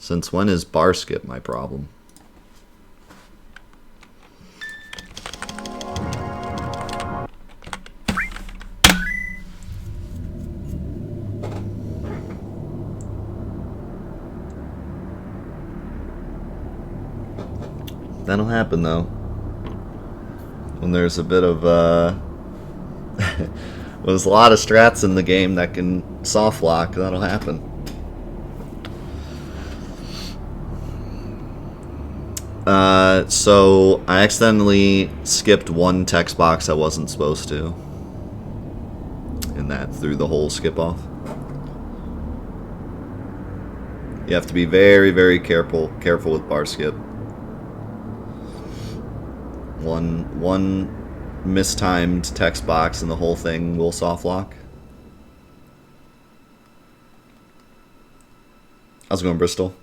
Since when is bar skip my problem? That'll happen though. When there's a bit of there's a lot of strats in the game that can soft lock, that'll happen. So I accidentally skipped one text box I wasn't supposed to. And that threw the whole skip off. You have to be very, very careful with bar skip. One mistimed text box and the whole thing will soft lock. How's it going, Bristol?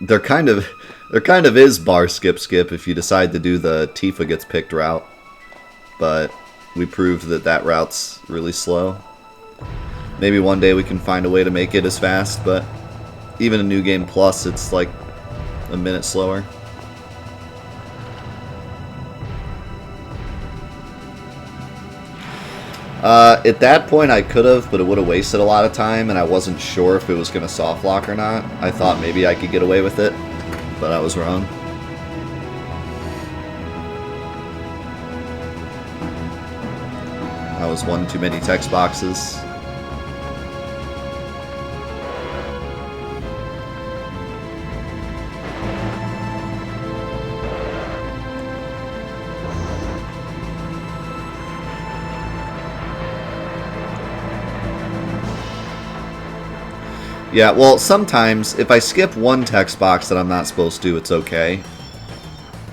There kind of is bar skip if you decide to do the Tifa gets picked route, but we proved that route's really slow. Maybe one day we can find a way to make it as fast, but even in New Game Plus, it's like a minute slower. At that point I could have, but it would have wasted a lot of time, and I wasn't sure if it was going to soft lock or not. I thought maybe I could get away with it, but I was wrong. That was one too many text boxes. Yeah, well, sometimes, if I skip one text box that I'm not supposed to, it's okay.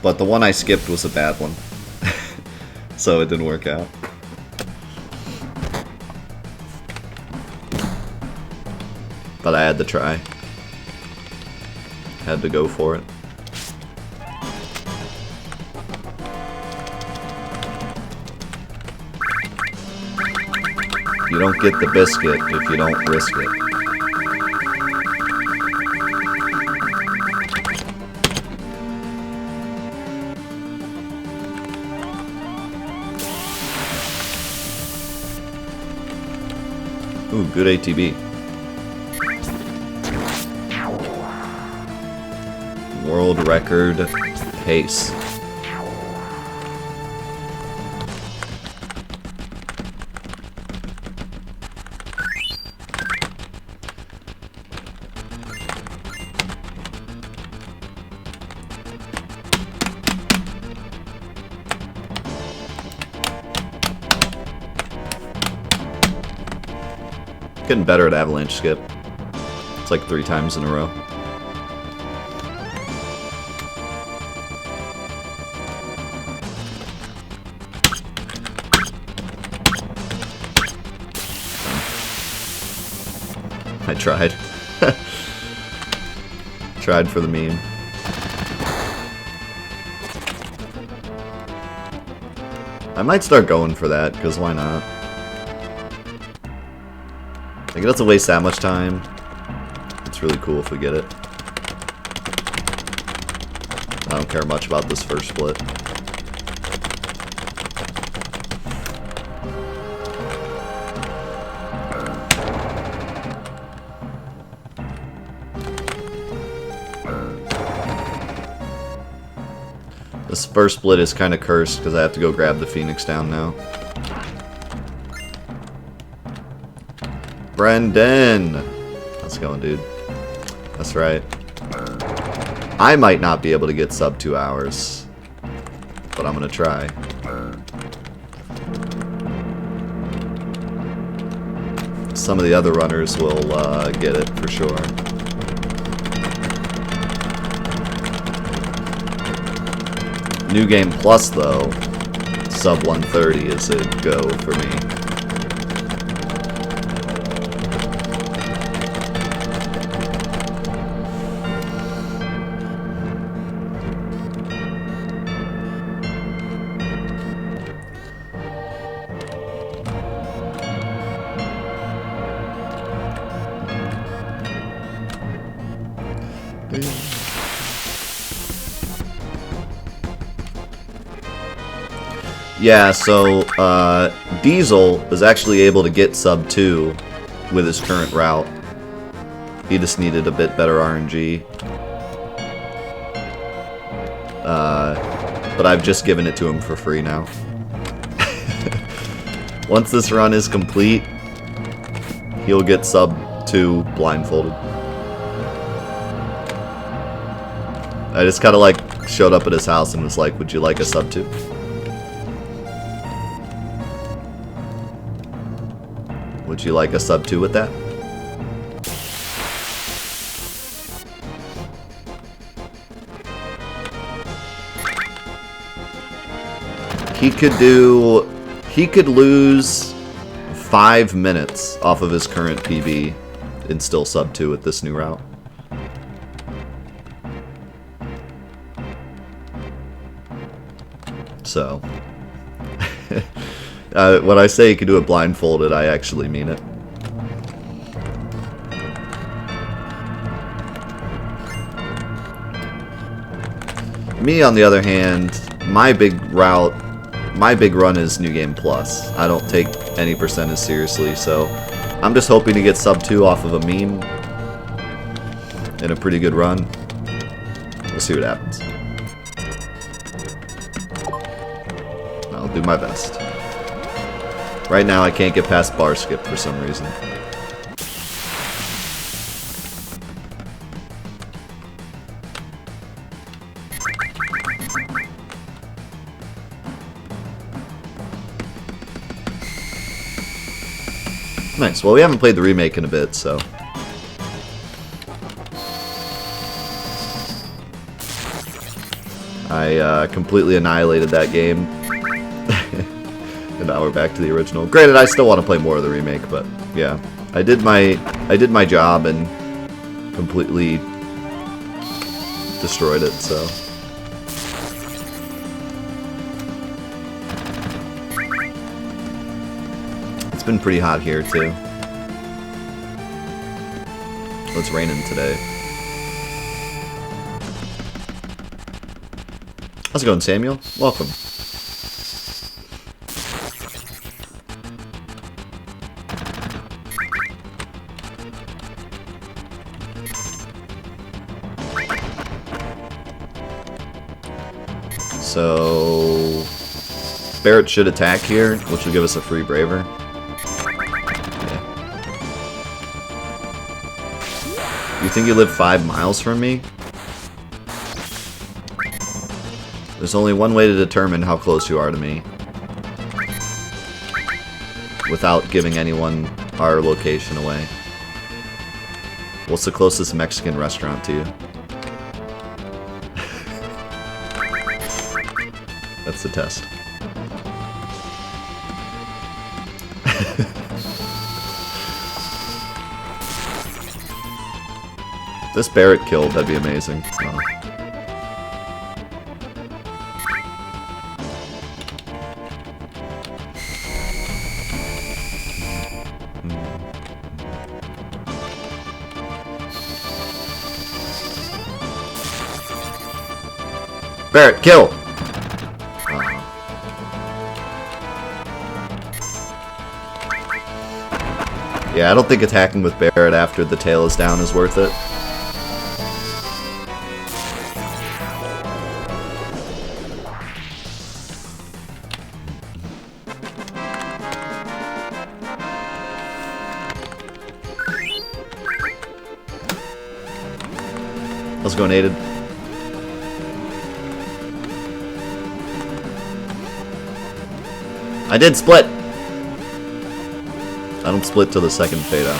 But the one I skipped was a bad one. So it didn't work out. But I had to try. Had to go for it. You don't get the biscuit if you don't risk it. Ooh, good ATB. World record pace. Getting better at avalanche skip. It's like 3 times in a row. I tried. Tried for the meme. I might start going for that, because why not? Like, it doesn't waste that much time. It's really cool if we get it. I don't care much about this first split. This first split is kind of cursed because I have to go grab the Phoenix down now. Brendan! How's it going, dude? That's right. I might not be able to get sub 2 hours, but I'm gonna try. Some of the other runners will get it for sure. New Game Plus, though, sub 130 is a go for me. Yeah, so Diesel is actually able to get sub 2 with his current route. He just needed a bit better RNG. But I've just given it to him for free now. Once this run is complete, he'll get sub 2 blindfolded. I just kind of like showed up at his house and was like, would you like a sub 2? Would you like a sub 2 with that? He could lose 5 minutes off of his current PB and still sub 2 with this new route. So, when I say he can do it blindfolded, I actually mean it. Me, on the other hand, my big run is New Game Plus. I don't take any percentage seriously, so I'm just hoping to get sub 2 off of a meme in a pretty good run. We'll see what happens. I'll do my best. Right now I can't get past bar skip for some reason. Nice. Well, we haven't played the remake in a bit, so... I completely annihilated that game. And now we're back to the original. Granted, I still want to play more of the remake, but yeah. I did my job and completely destroyed it, so... It's been pretty hot here, too. It's raining today. How's it going, Samuel? Welcome. So... Barrett should attack here, which will give us a free Braver. You think you live 5 miles from me? There's only one way to determine how close you are to me. Without giving anyone our location away. What's the closest Mexican restaurant to you? That's the test. This Barrett killed, that'd be amazing. Oh. Barrett, kill! Oh. Yeah, I don't think attacking with Barrett after the tail is down is worth it. How's it going, Aiden? I did split! I don't split till the second fade out.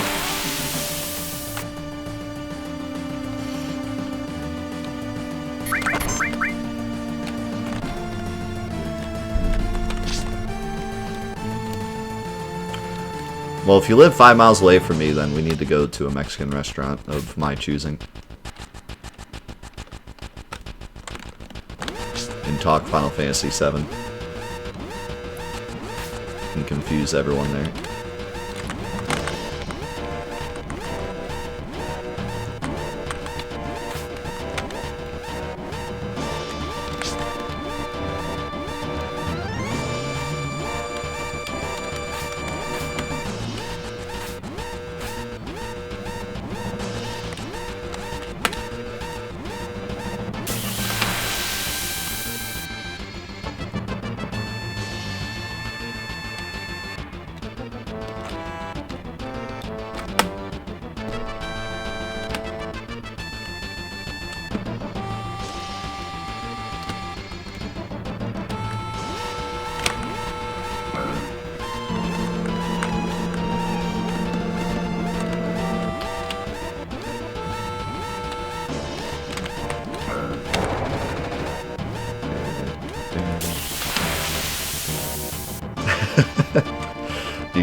Well, if you live 5 miles away from me, then we need to go to a Mexican restaurant of my choosing. And talk Final Fantasy VII. And confuse everyone there.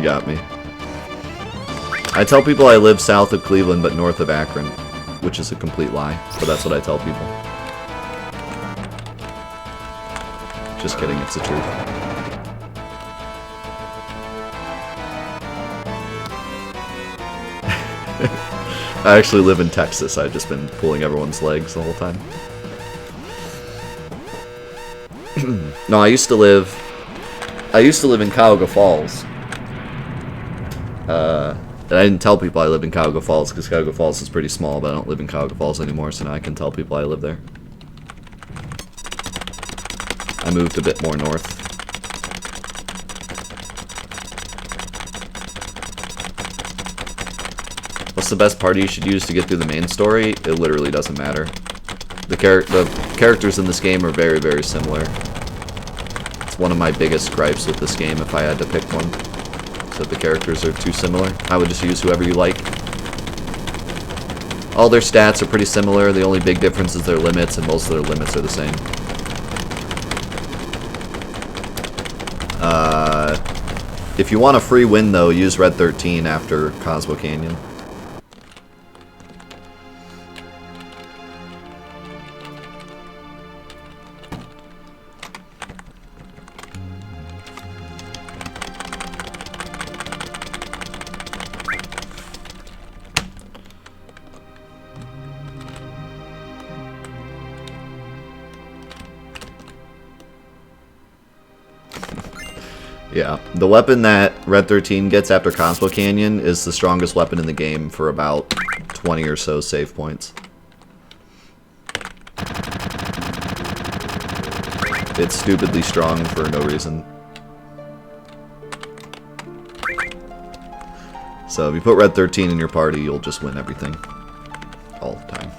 got me. I tell people I live south of Cleveland but north of Akron, which is a complete lie, but that's what I tell people. Just kidding, it's the truth. I actually live in Texas. I've just been pulling everyone's legs the whole time. No, I used to live in Cuyahoga Falls. And I didn't tell people I lived in Cuyahoga Falls because Cuyahoga Falls is pretty small, but I don't live in Cuyahoga Falls anymore, so now I can tell people I live there. I moved a bit more north. What's the best party you should use to get through the main story? It literally doesn't matter. The characters in this game are very, very similar. It's one of my biggest gripes with this game if I had to pick one. So the characters are too similar. I would just use whoever you like. All their stats are pretty similar. The only big difference is their limits, and most of their limits are the same. If you want a free win, though, use Red 13 after Cosmo Canyon. Yeah, the weapon that Red 13 gets after Cosmo Canyon is the strongest weapon in the game for about 20 or so save points. It's stupidly strong for no reason. So if you put Red 13 in your party, you'll just win everything. All the time.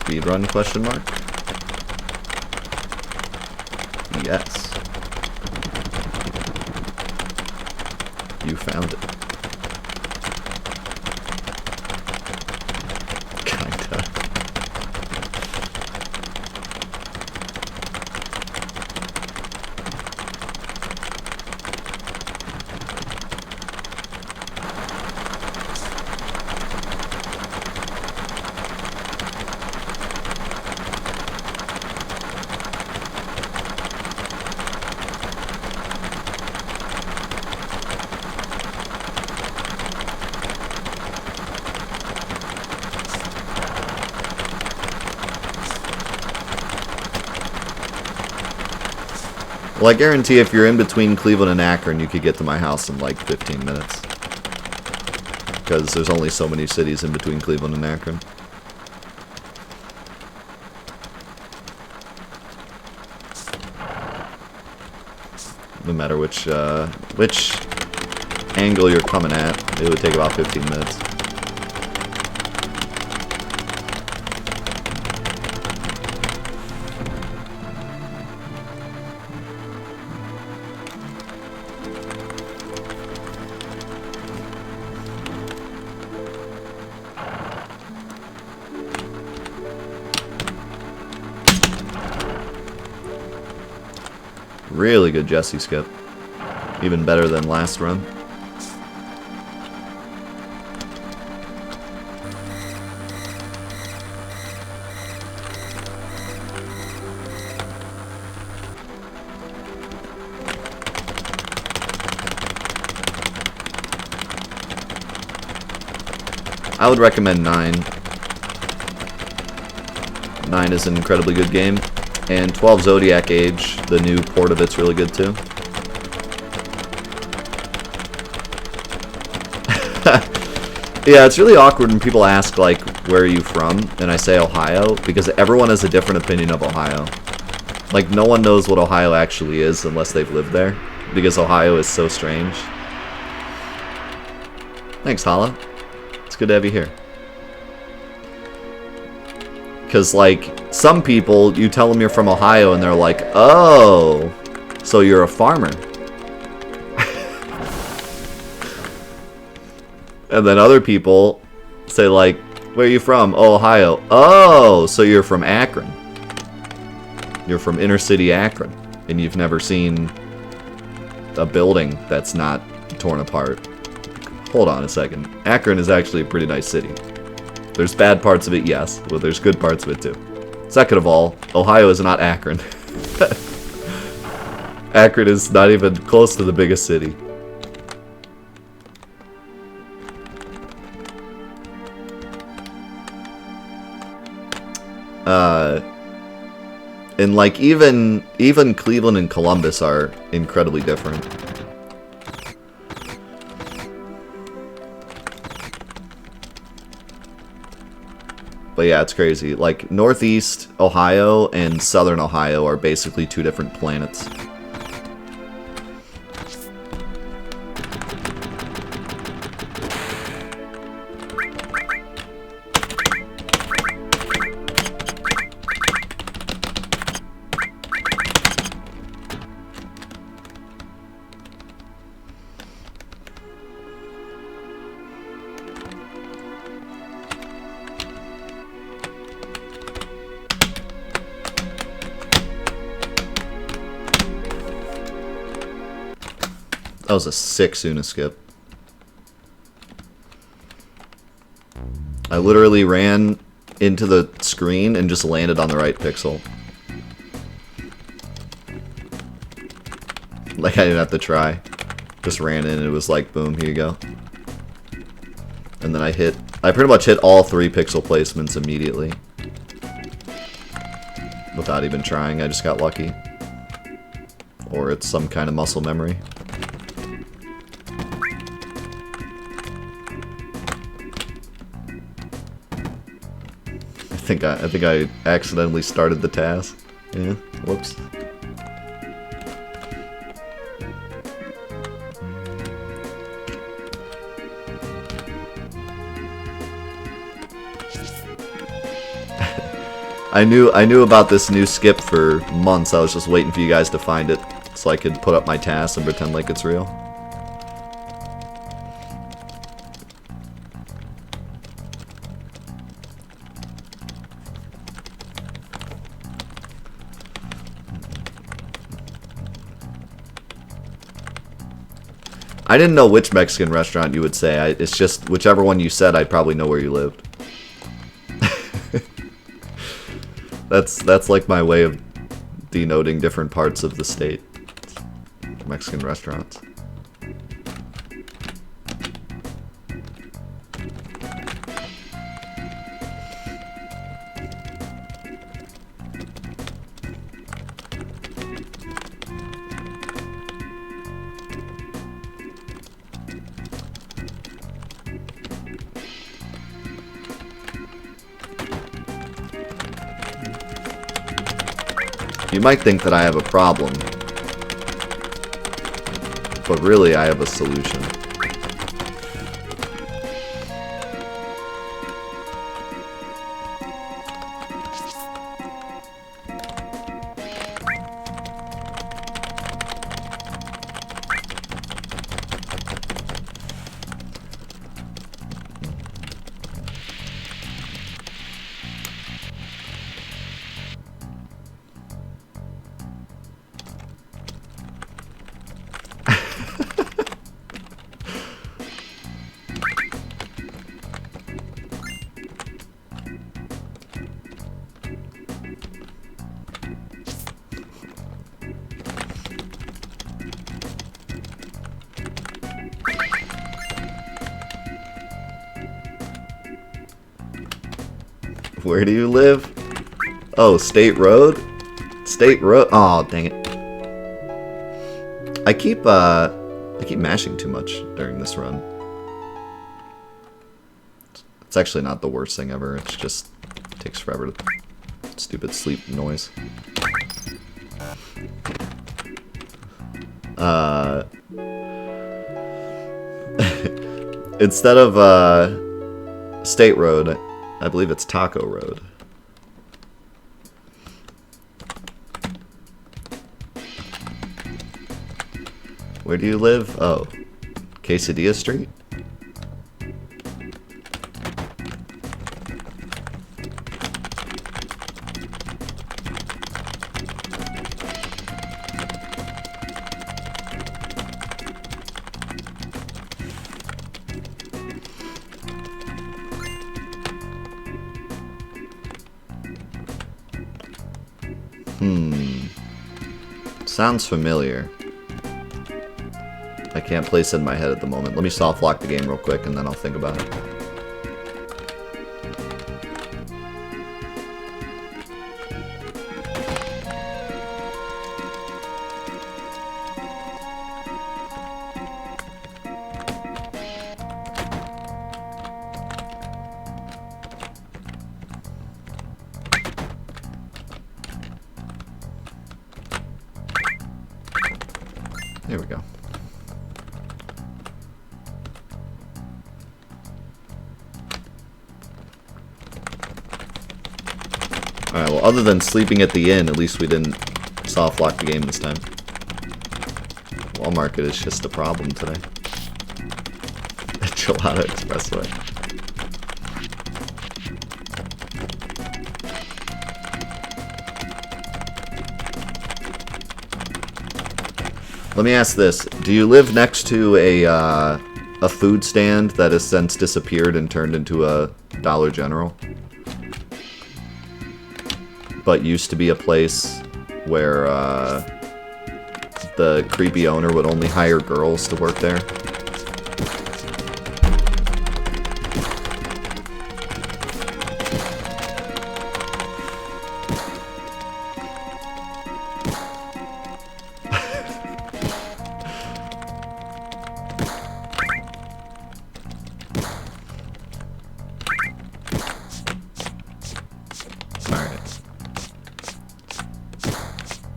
Speedrun question mark? Yes. You found it. Kinda. Well, I guarantee if you're in between Cleveland and Akron, you could get to my house in like 15 minutes. Because there's only so many cities in between Cleveland and Akron. No matter which angle you're coming at, it would take about 15 minutes. Really good Jesse skip. Even better than last run. I would recommend 9. 9 is an incredibly good game. And 12 Zodiac Age, the new port of it's really good too. Yeah, it's really awkward when people ask, like, where are you from? And I say Ohio, because everyone has a different opinion of Ohio. Like, no one knows what Ohio actually is unless they've lived there, because Ohio is so strange. Thanks, Hala. It's good to have you here. Because, like, some people, you tell them you're from Ohio, and they're like, oh, so you're a farmer. And then other people say, like, where are you from? Oh, Ohio. Oh, so you're from Akron. You're from inner city Akron. And you've never seen a building that's not torn apart. Hold on a second. Akron is actually a pretty nice city. There's bad parts of it, yes, but there's good parts of it too. Second of all, Ohio is not Akron. Akron is not even close to the biggest city. And like even Cleveland and Columbus are incredibly different. But yeah, it's crazy. Like, Northeast Ohio and Southern Ohio are basically two different planets. That was a sick Suna skip. I literally ran into the screen and just landed on the right pixel. Like, I didn't have to try. Just ran in and it was like, boom, here you go. And then I pretty much hit all 3 pixel placements immediately. Without even trying, I just got lucky. Or it's some kind of muscle memory. I think I accidentally started the task. Yeah, whoops. I knew about this new skip for months. I was just waiting for you guys to find it so I could put up my task and pretend like it's real. I didn't know which Mexican restaurant you would say. It's just whichever one you said, I'd probably know where you lived. That's like my way of denoting different parts of the state. Mexican restaurants. You might think that I have a problem, but really I have a solution. Where do you live? Oh, State Road? State Road? Oh, dang it. I keep mashing too much during this run. It's actually not the worst thing ever. It's just, it takes forever to... Stupid sleep noise. Instead of, State Road, I believe it's Taco Road. Where do you live? Oh, Quesadilla Street? Sounds familiar. I can't place it in my head at the moment. Let me soft lock the game real quick and then I'll think about it. There we go. Alright, well, other than sleeping at the inn, at least we didn't soft lock the game this time. Walmart is just a problem today. Gelato Expressway. Let me ask this. Do you live next to a food stand that has since disappeared and turned into a Dollar General? But used to be a place where the creepy owner would only hire girls to work there?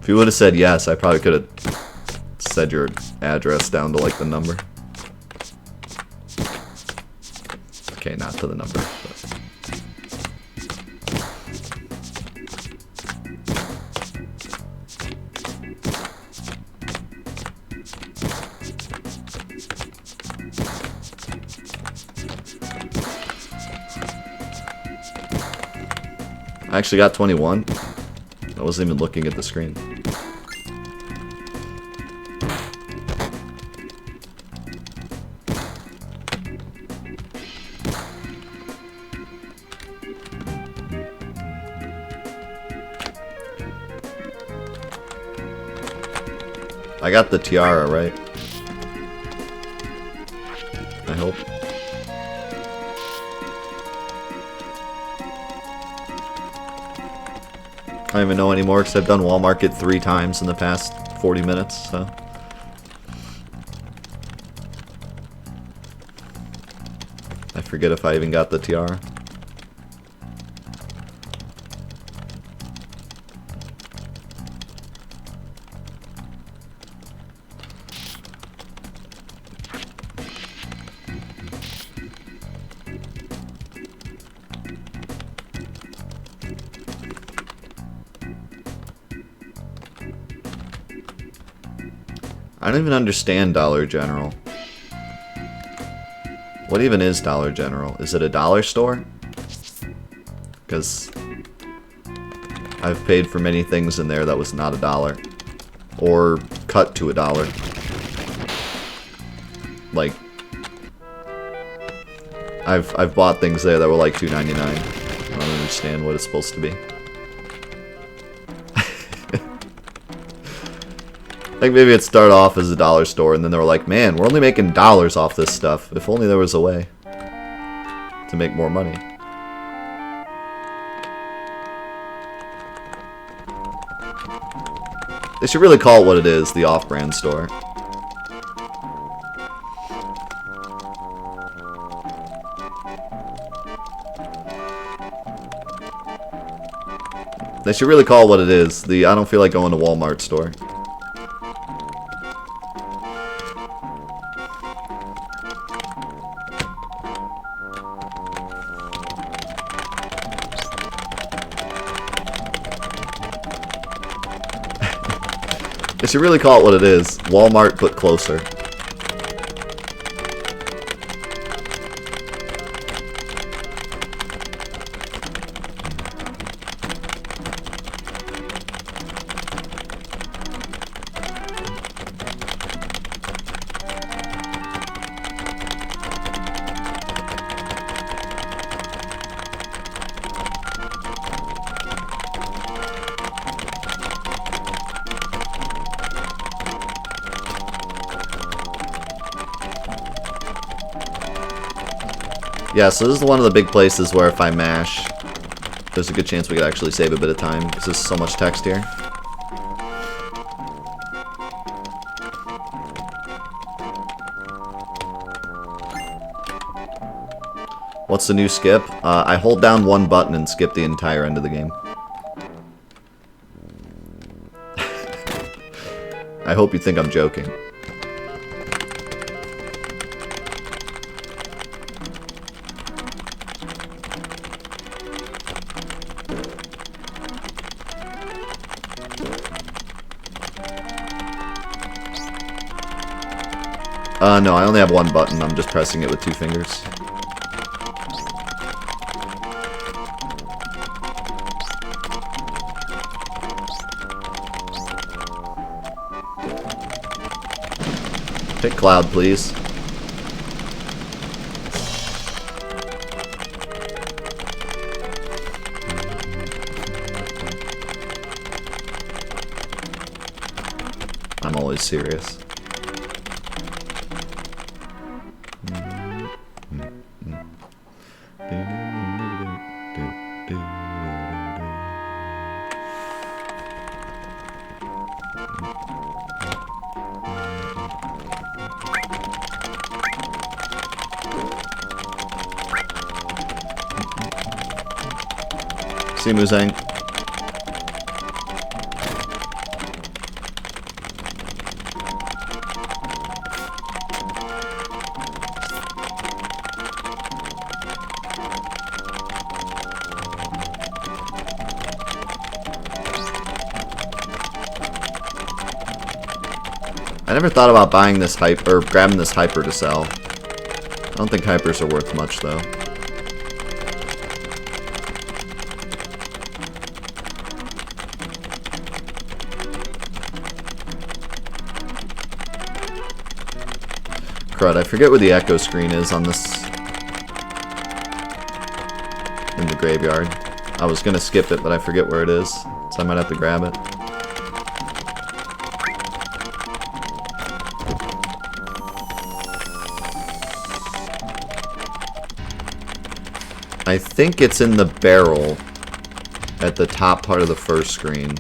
If you would have said yes, I probably could have said your address down to like the number. Okay, not to the number. But. I actually got 21. I wasn't even looking at the screen. I got the tiara, right? I hope. I don't even know anymore because I've done Wall Market 3 times in the past 40 minutes, so. I forget if I even got the tiara. I don't even understand Dollar General. What even is Dollar General? Is it a dollar store? Because I've paid for many things in there that was not $1. Or cut to $1. Like, I've bought things there that were like $2.99. I don't understand what it's supposed to be. I think maybe it started off as a dollar store, and then they were like, man, we're only making dollars off this stuff. If only there was a way to make more money. They should really call it what it is, the off-brand store. They should really call it what it is, the I don't feel like going to Walmart store. They should really call it what it is. Walmart, but closer. Yeah, so this is one of the big places where if I mash, there's a good chance we could actually save a bit of time, because there's so much text here. What's the new skip? I hold down one button and skip the entire end of the game. I hope you think I'm joking. No, I only have one button. I'm just pressing it with 2 fingers. Pick Cloud, please. I'm always serious. See Muzang. I never thought about buying this hyper, or grabbing this hyper to sell. I don't think hypers are worth much though. Crud, I forget where the echo screen is on this in the graveyard. I was gonna skip it, but I forget where it is, so I might have to grab it. I think it's in the barrel at the top part of the first screen.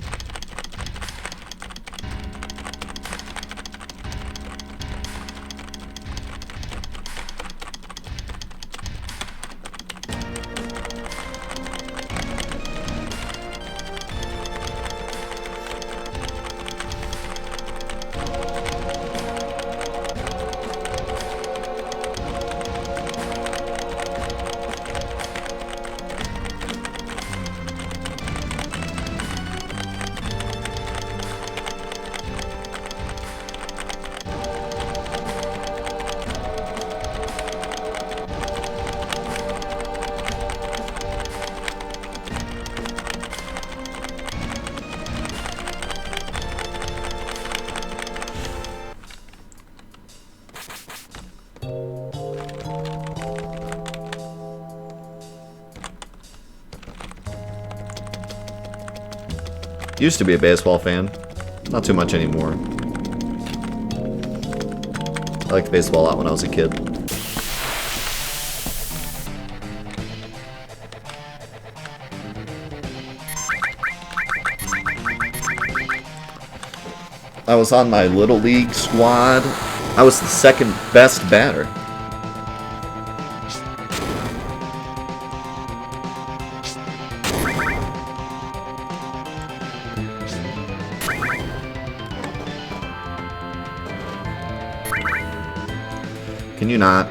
Used to be a baseball fan. Not too much anymore. I liked baseball a lot when I was a kid. I was on my Little League squad. I was the second best batter. Can you not?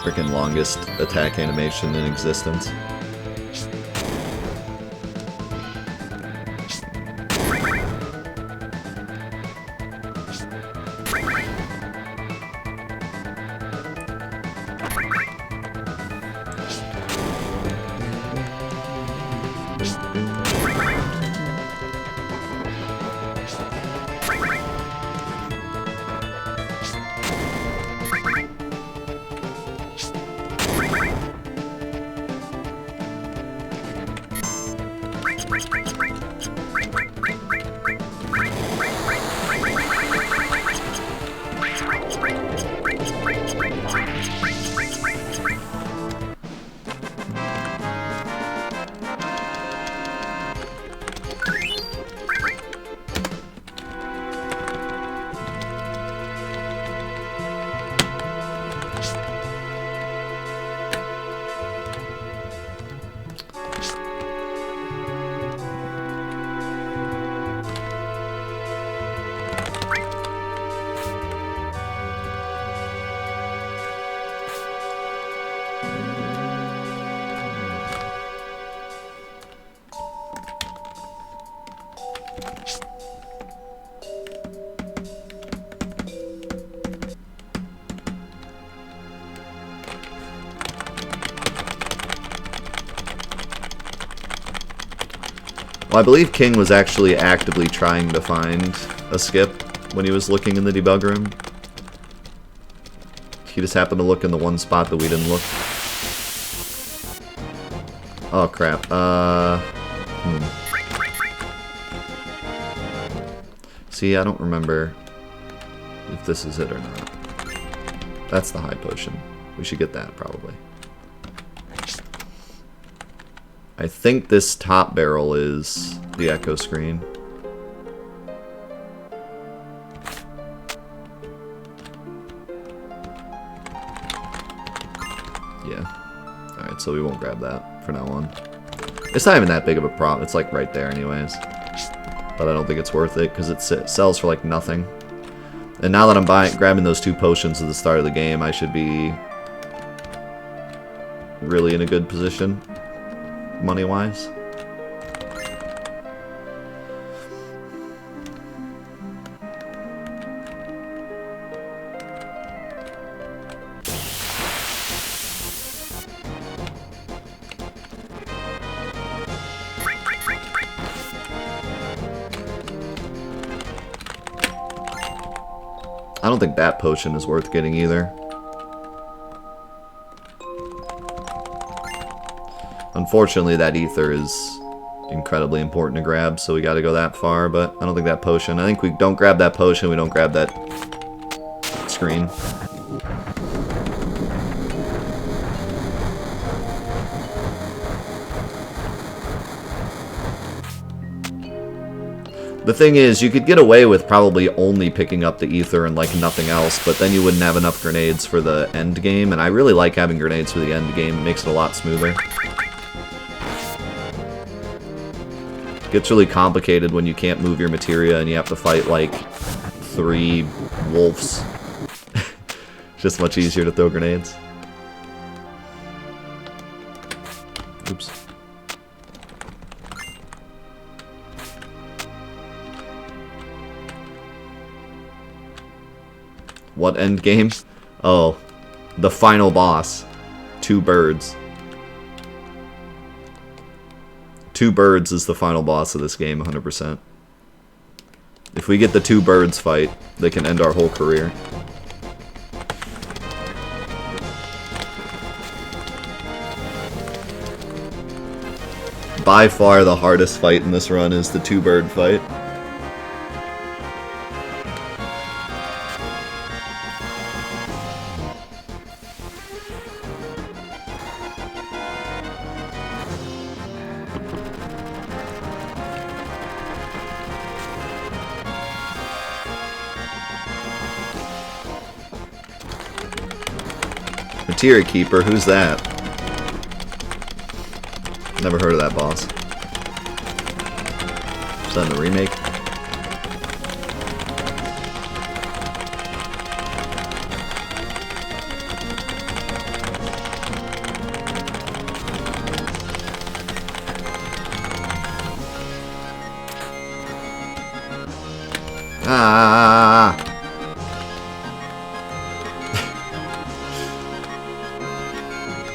Freaking longest attack animation in existence. Well, I believe King was actually actively trying to find a skip when he was looking in the debug room. He just happened to look in the one spot that we didn't look. Oh, crap. See, I don't remember if this is it or not. That's the high potion. We should get that, probably. I think this top barrel is the echo screen. Yeah. Alright, so we won't grab that for now on. It's not even that big of a problem. It's like right there anyways. But I don't think it's worth it because it sells for like nothing. And now that I'm grabbing those 2 potions at the start of the game, I should be really in a good position. Money-wise. I don't think that potion is worth getting either. Unfortunately, that ether is incredibly important to grab, so we gotta go that far, but I don't think that potion. I think we don't grab that potion, we don't grab that screen. The thing is, you could get away with probably only picking up the ether and like nothing else, but then you wouldn't have enough grenades for the end game, and I really like having grenades for the end game. It makes it a lot smoother. Gets really complicated when you can't move your materia and you have to fight like 3 wolves. It's just much easier to throw grenades. Oops. What end game? Oh, the final boss. 2 birds. 2 birds is the final boss of this game, 100%. If we get the 2 birds fight, they can end our whole career. By far the hardest fight in this run is the 2 bird fight. Materia Keeper, who's that? Never heard of that boss. Is that in the remake? Ah!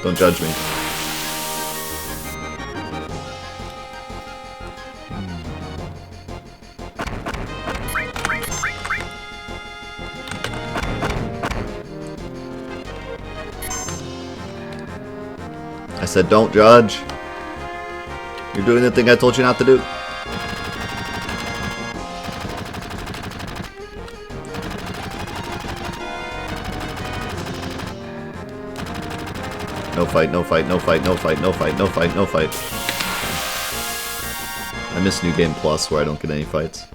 Don't judge me. I said don't judge. You're doing the thing I told you not to do. No fight, no fight, no fight, no fight, no fight, no fight, no fight. I miss New Game Plus where I don't get any fights.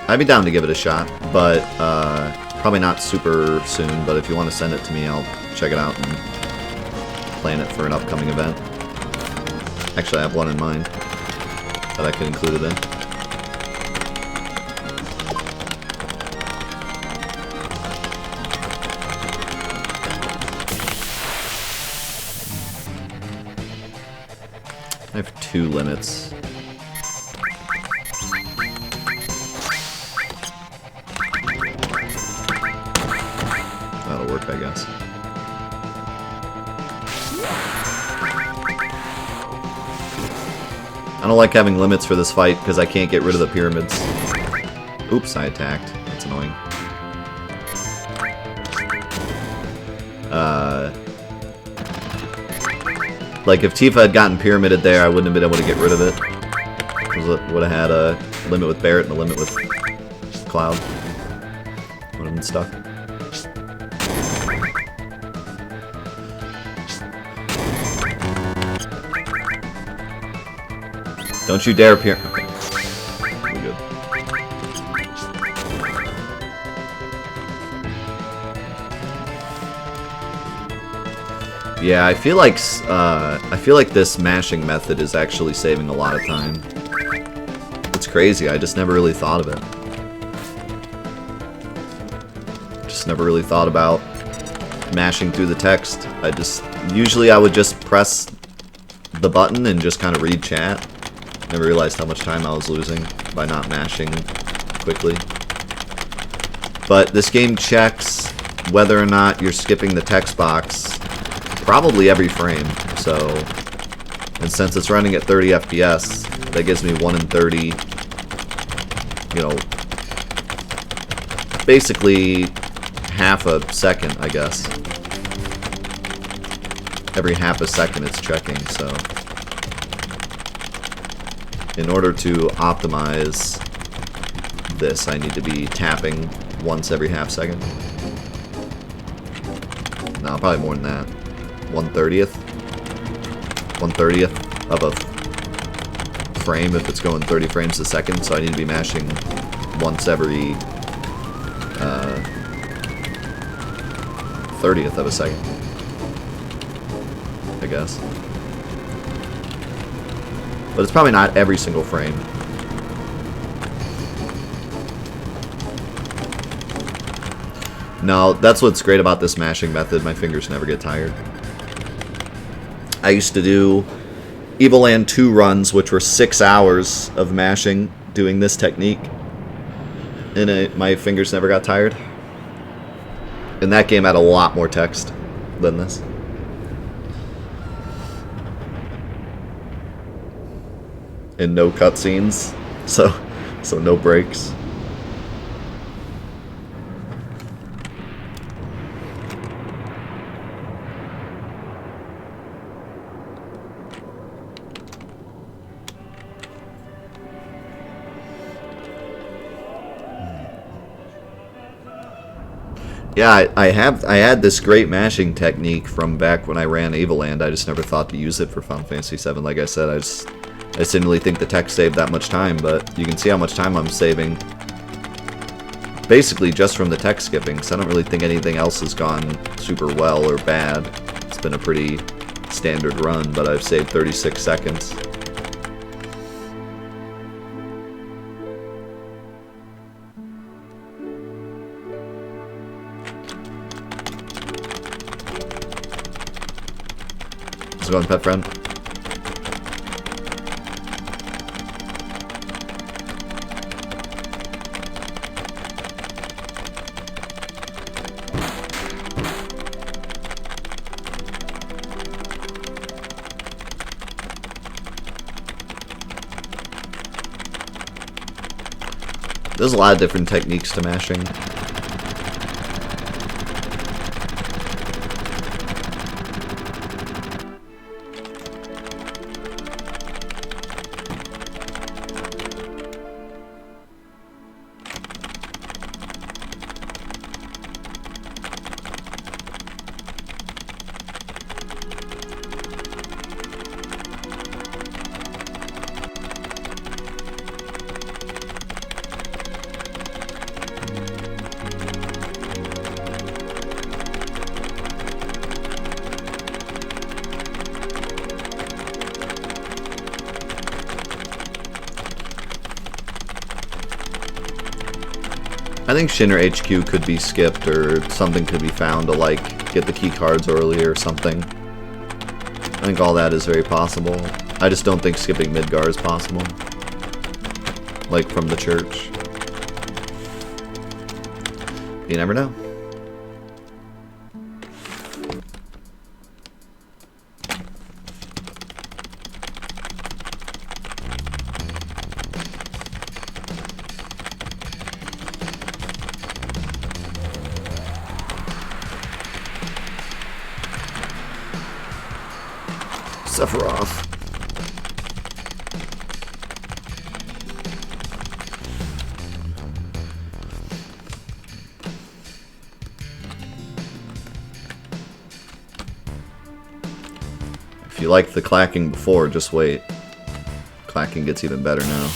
I'd be down to give it a shot, but probably not super soon, but if you want to send it to me, I'll check it out and plan it for an upcoming event. Actually, I have one in mind that I could include it in. I have 2 limits. That'll work, I guess. I don't like having limits for this fight because I can't get rid of the pyramids. Oops, I attacked. That's annoying. Like if Tifa had gotten pyramided there, I wouldn't have been able to get rid of it. Would have had a limit with Barret and a limit with Cloud. Would have been stuck. Don't you dare appear. Okay. We're good. Yeah, I feel like this mashing method is actually saving a lot of time. It's crazy. I just never really thought of it. Just never really thought about mashing through the text. Usually I would just press the button and just kind of read chat. Never realized how much time I was losing by not mashing quickly. But this game checks whether or not you're skipping the text box probably every frame. So, and since it's running at 30 FPS, that gives me 1 in 30, you know, basically half a second, I guess. Every half a second it's checking, so in order to optimize this, I need to be tapping once every half second. No, probably more than that. 1/30th? 1/30th of a frame if it's going 30 frames a second, so I need to be mashing once every 30th of a second, I guess. But it's probably not every single frame. No, that's what's great about this mashing method. My fingers never get tired. I used to do Evil Land 2 runs, which were 6 hours of mashing doing this technique. And my fingers never got tired. And that game had a lot more text than this. And no cutscenes, so no breaks. Yeah, I had this great mashing technique from back when I ran Evil Land. I just never thought to use it for Final Fantasy VII. Like I said, I just didn't really think the text saved that much time, but you can see how much time I'm saving basically just from the text skipping, so I don't really think anything else has gone super well or bad. It's been a pretty standard run, but I've saved 36 seconds. How's it going, pet friend? There's a lot of different techniques to mashing. I think Shinra HQ could be skipped, or something could be found to, like, get the key cards early or something. I think all that is very possible. I just don't think skipping Midgar is possible. Like, from the church. You never know. Sephiroth. If you liked the clacking before, just wait. Clacking gets even better now.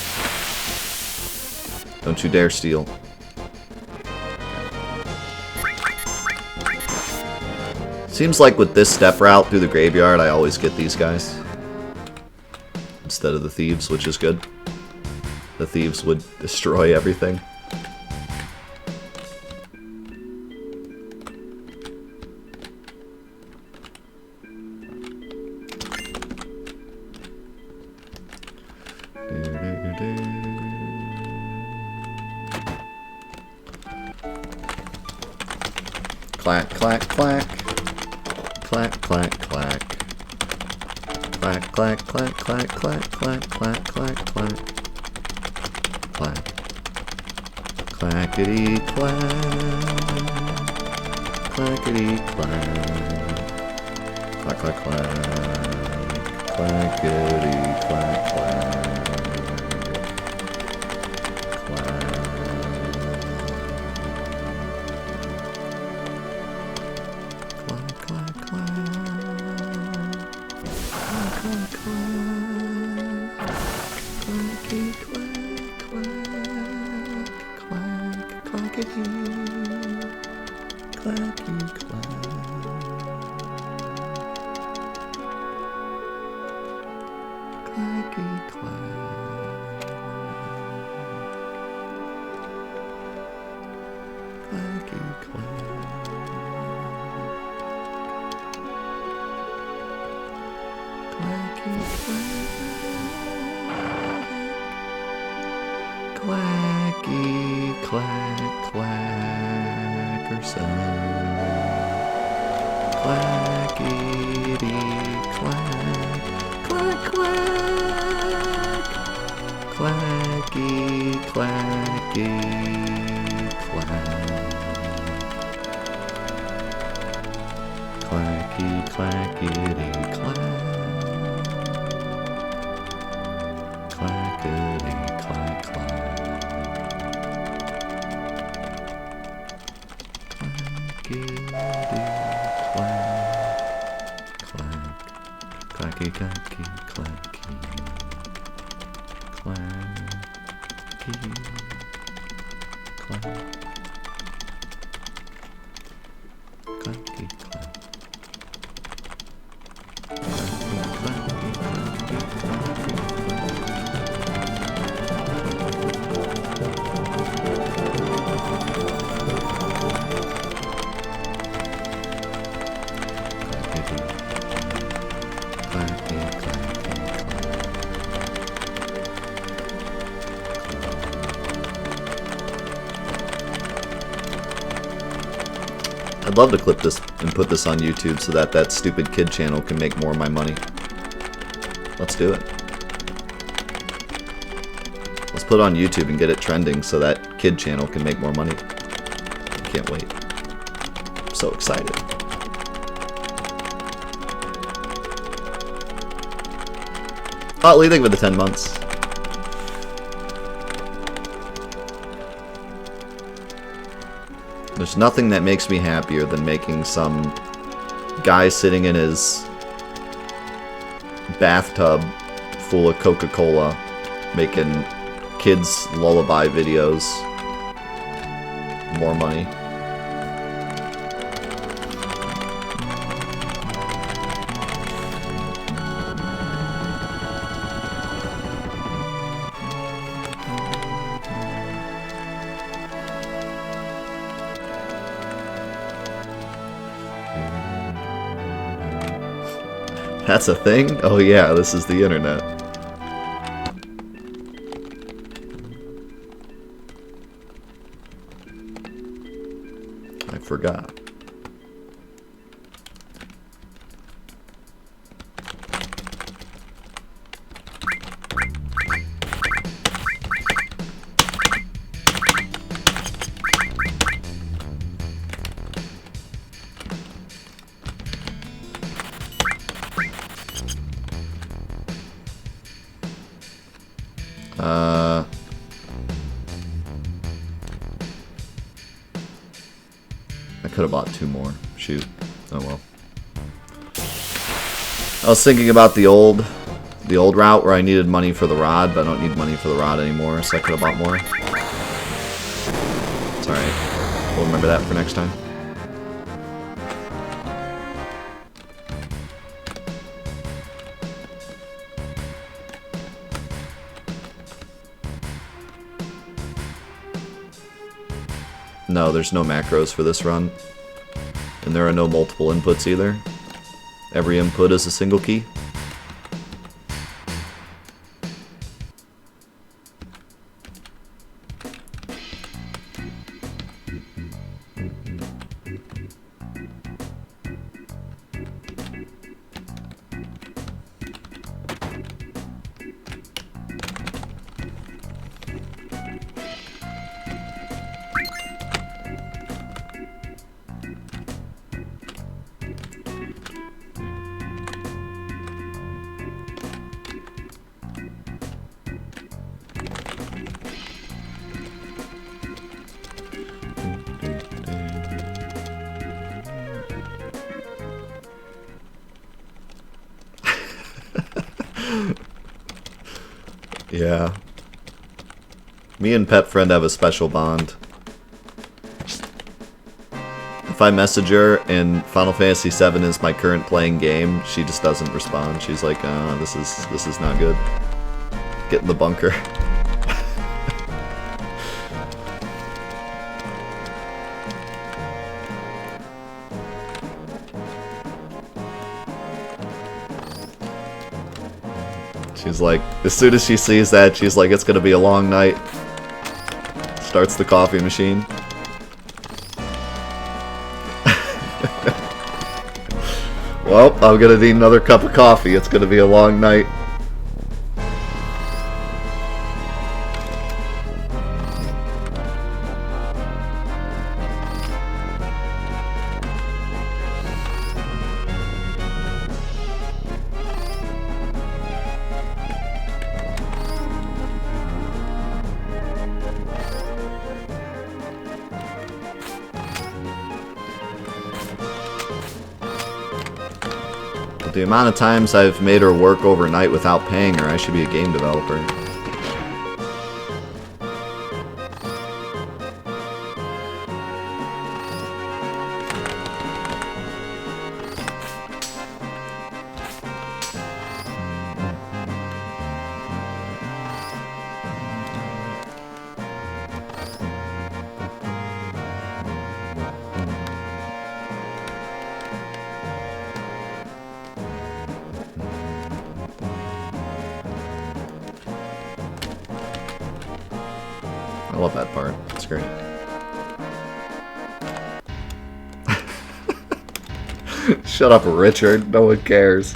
Don't you dare steal. Seems like with this step route through the graveyard, I always get these guys. Instead of the thieves, which is good. The thieves would destroy everything. Clack, clack, clack. Clack, clack, clack. Clack, clack, clack, clack, clack, clack, clack, clack, clack. Clack. Clackety clack. Clackety clack. Clack, clack, clack. Clackety clack, clack. Clacky, clack, clackerson. Clackety, clack, clack, clack. Clacky, clacky, clack. Clacky, clackety, clack. Clackety, clack, clack. Clacky, clacky, clacky. Clacky, clack. Clacky, clack. I'd love to clip this and put this on YouTube so that that stupid kid channel can make more of my money. Let's do it. Let's Let's put it on YouTube and get it trending so that kid channel can make more money. Can't wait. I'm so excited. What do you think of the 10 months? There's nothing that makes me happier than making some guy sitting in his bathtub full of Coca-Cola making kids lullaby videos more money. That's a thing? Oh yeah, this is the internet. I forgot. I could have bought 2 more. Shoot. Oh well. I was thinking about the old route where I needed money for the rod, but I don't need money for the rod anymore, so I could have bought more. It's alright. We'll remember that for next time. No, there's no macros for this run. And there are no multiple inputs either. Every input is a single key. Yeah. Me and Pet Friend have a special bond. If I message her and Final Fantasy VII is my current playing game, she just doesn't respond. She's like, this is not good. Get in the bunker. She's like, as soon as she sees that, she's like, it's gonna be a long night. Starts the coffee machine. Well, I'm gonna need another cup of coffee. It's gonna be a long night. The amount of times I've made her work overnight without paying her, I should be a game developer. I love that part. It's great. Shut up, Richard. No one cares.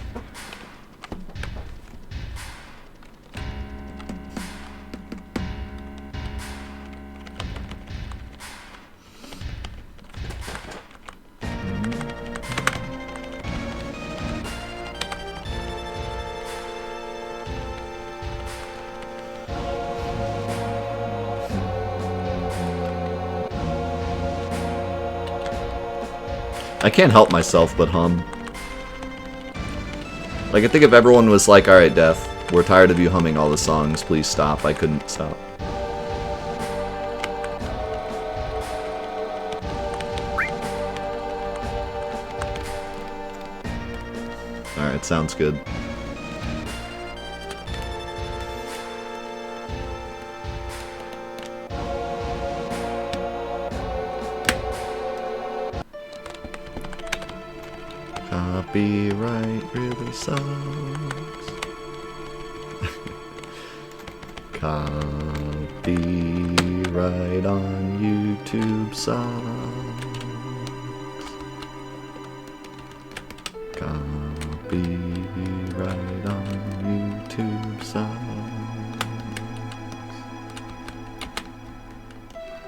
I can't help myself but hum. Like, I think if everyone was like, alright, Def, we're tired of you humming all the songs, please stop, I couldn't stop. Alright, sounds good. Copyright really sucks. Copyright on YouTube sucks. Copyright on YouTube sucks.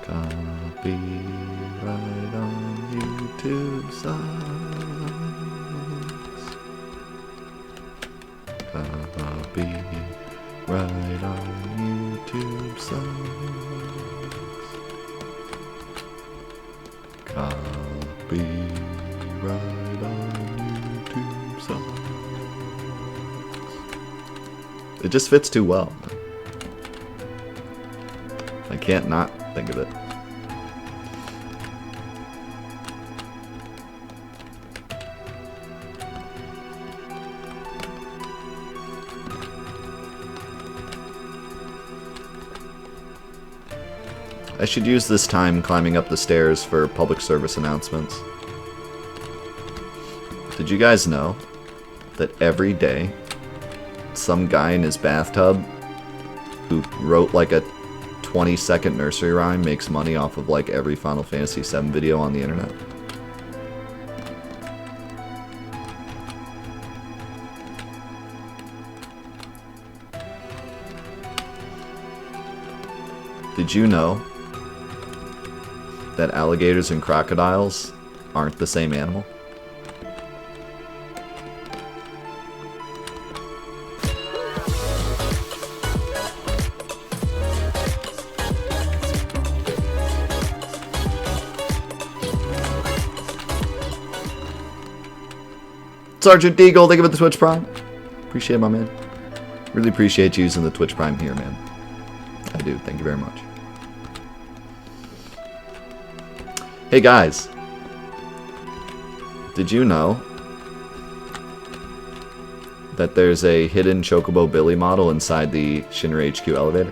Copyright on YouTube sucks. Copyright on YouTube sucks. Copyright on YouTube sucks. It just fits too well. I can't not think of it. I should use this time climbing up the stairs for public service announcements. Did you guys know that every day some guy in his bathtub who wrote like a 20-second nursery rhyme makes money off of like every Final Fantasy VII video on the internet? Did you know that alligators and crocodiles aren't the same animal? Sergeant Deagle, thank you for the Twitch Prime. Appreciate it, my man. Really appreciate you using the Twitch Prime here, man. I do. Thank you very much. Hey guys, did you know that there's a hidden Chocobo Billy model inside the Shinra HQ elevator?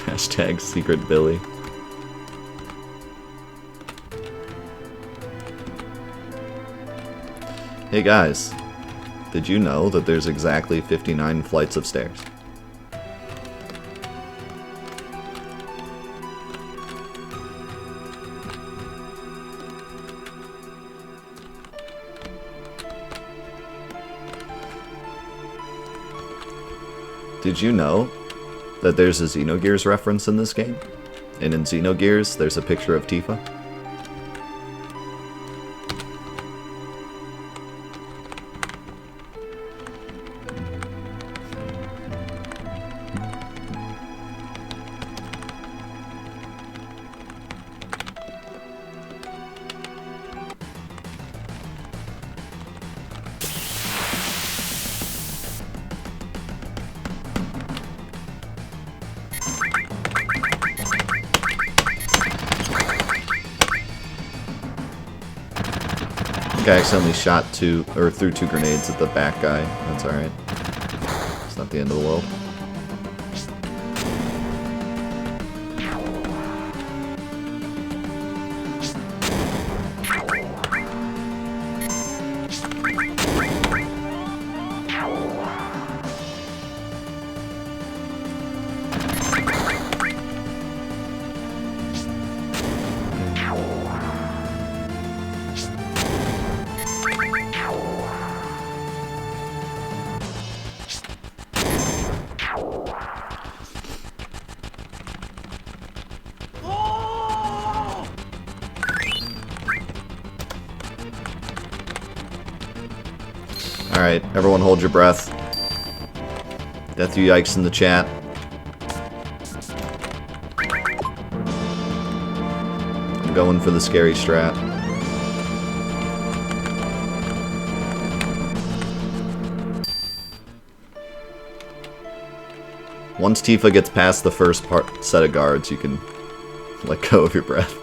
Hashtag Secret Billy. Hey guys, did you know that there's exactly 59 flights of stairs? Did you know that there's a Xenogears reference in this game? And in Xenogears, there's a picture of Tifa? I accidentally shot threw 2 grenades at the back guy. That's alright. It's not the end of the world. Alright, everyone hold your breath. Death you yikes in the chat. I'm going for the scary strat. Once Tifa gets past the first set of guards, you can let go of your breath.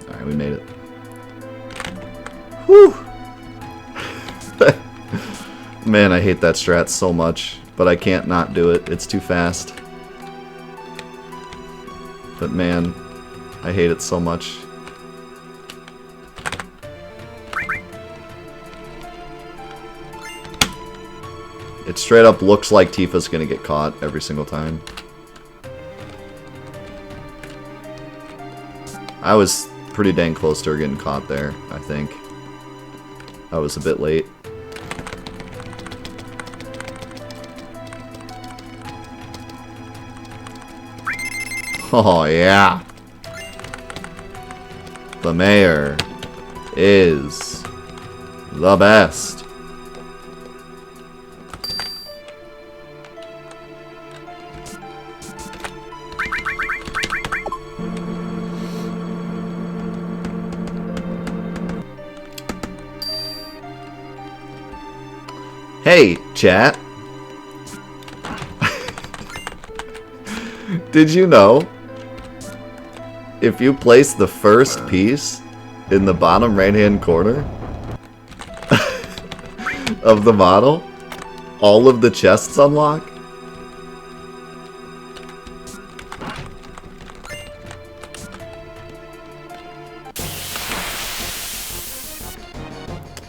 Alright, we made it. Whew! Man, I hate that strat so much, but I can't not do it. It's too fast. But man, I hate it so much. It straight up looks like Tifa's gonna get caught every single time. I was pretty dang close to her getting caught there, I think. I was a bit late. Oh yeah! The mayor is the best. Hey, chat. Did you know if you place the first piece in the bottom right-hand corner of the model, all of the chests unlock?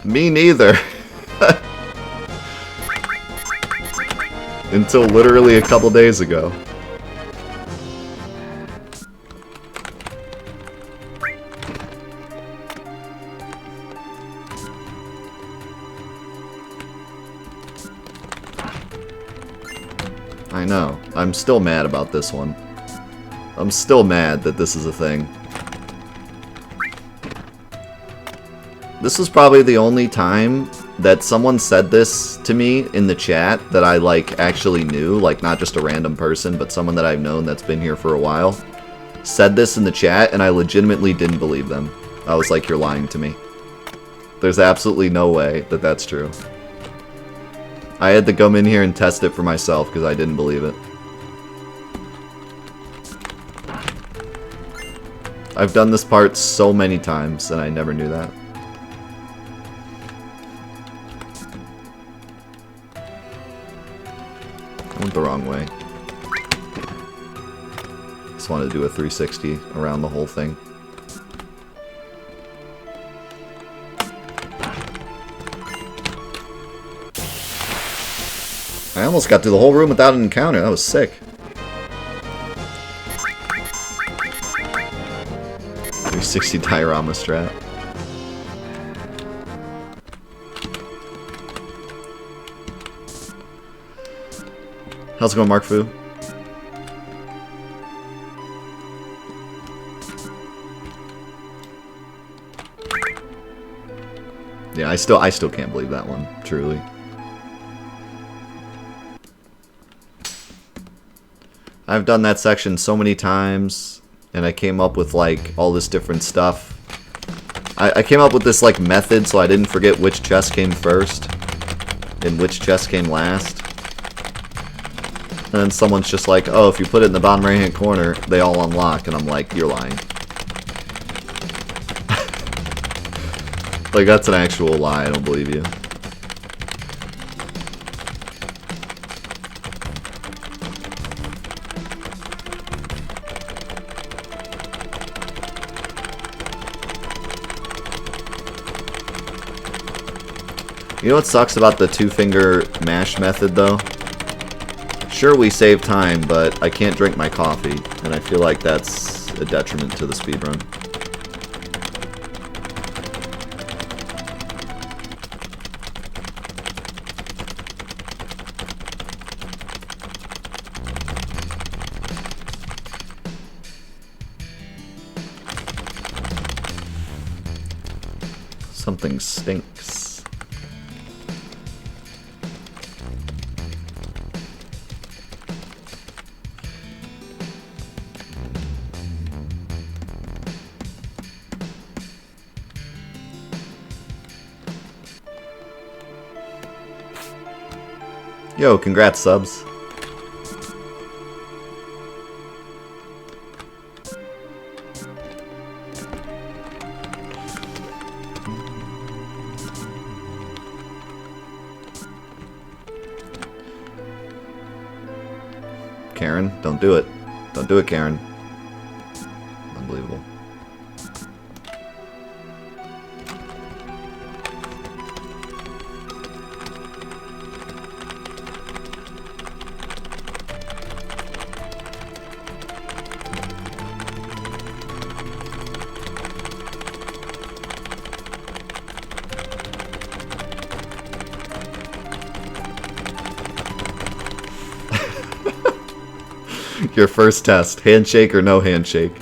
Me neither. Until literally a couple days ago. I know. I'm still mad about this one. I'm still mad that this is a thing. This was probably the only time that someone said this to me in the chat that I, like, actually knew. Like, not just a random person, but someone that I've known that's been here for a while. Said this in the chat, and I legitimately didn't believe them. I was like, you're lying to me. There's absolutely no way that that's true. I had to come in here and test it for myself because I didn't believe it. I've done this part so many times, and I never knew that. I went the wrong way. Just wanted to do a 360 around the whole thing. I almost got through the whole room without an encounter. That was sick. 360 diorama strat. How's it going, Mark Fu? Yeah, I still can't believe that one, truly. I've done that section so many times, and I came up with, like, all this different stuff. I came up with this, like, method so I didn't forget which chest came first and which chest came last. And then someone's just like, oh, if you put it in the bottom right-hand corner, they all unlock. And I'm like, you're lying. Like, that's an actual lie. I don't believe you. You know what sucks about the two-finger mash method, though? Sure, we save time, but I can't drink my coffee, and I feel like that's a detriment to the speedrun. Something stinks. Yo, congrats, subs. Karen, don't do it. Don't do it, Karen. Unbelievable. Your first test. Handshake or no handshake?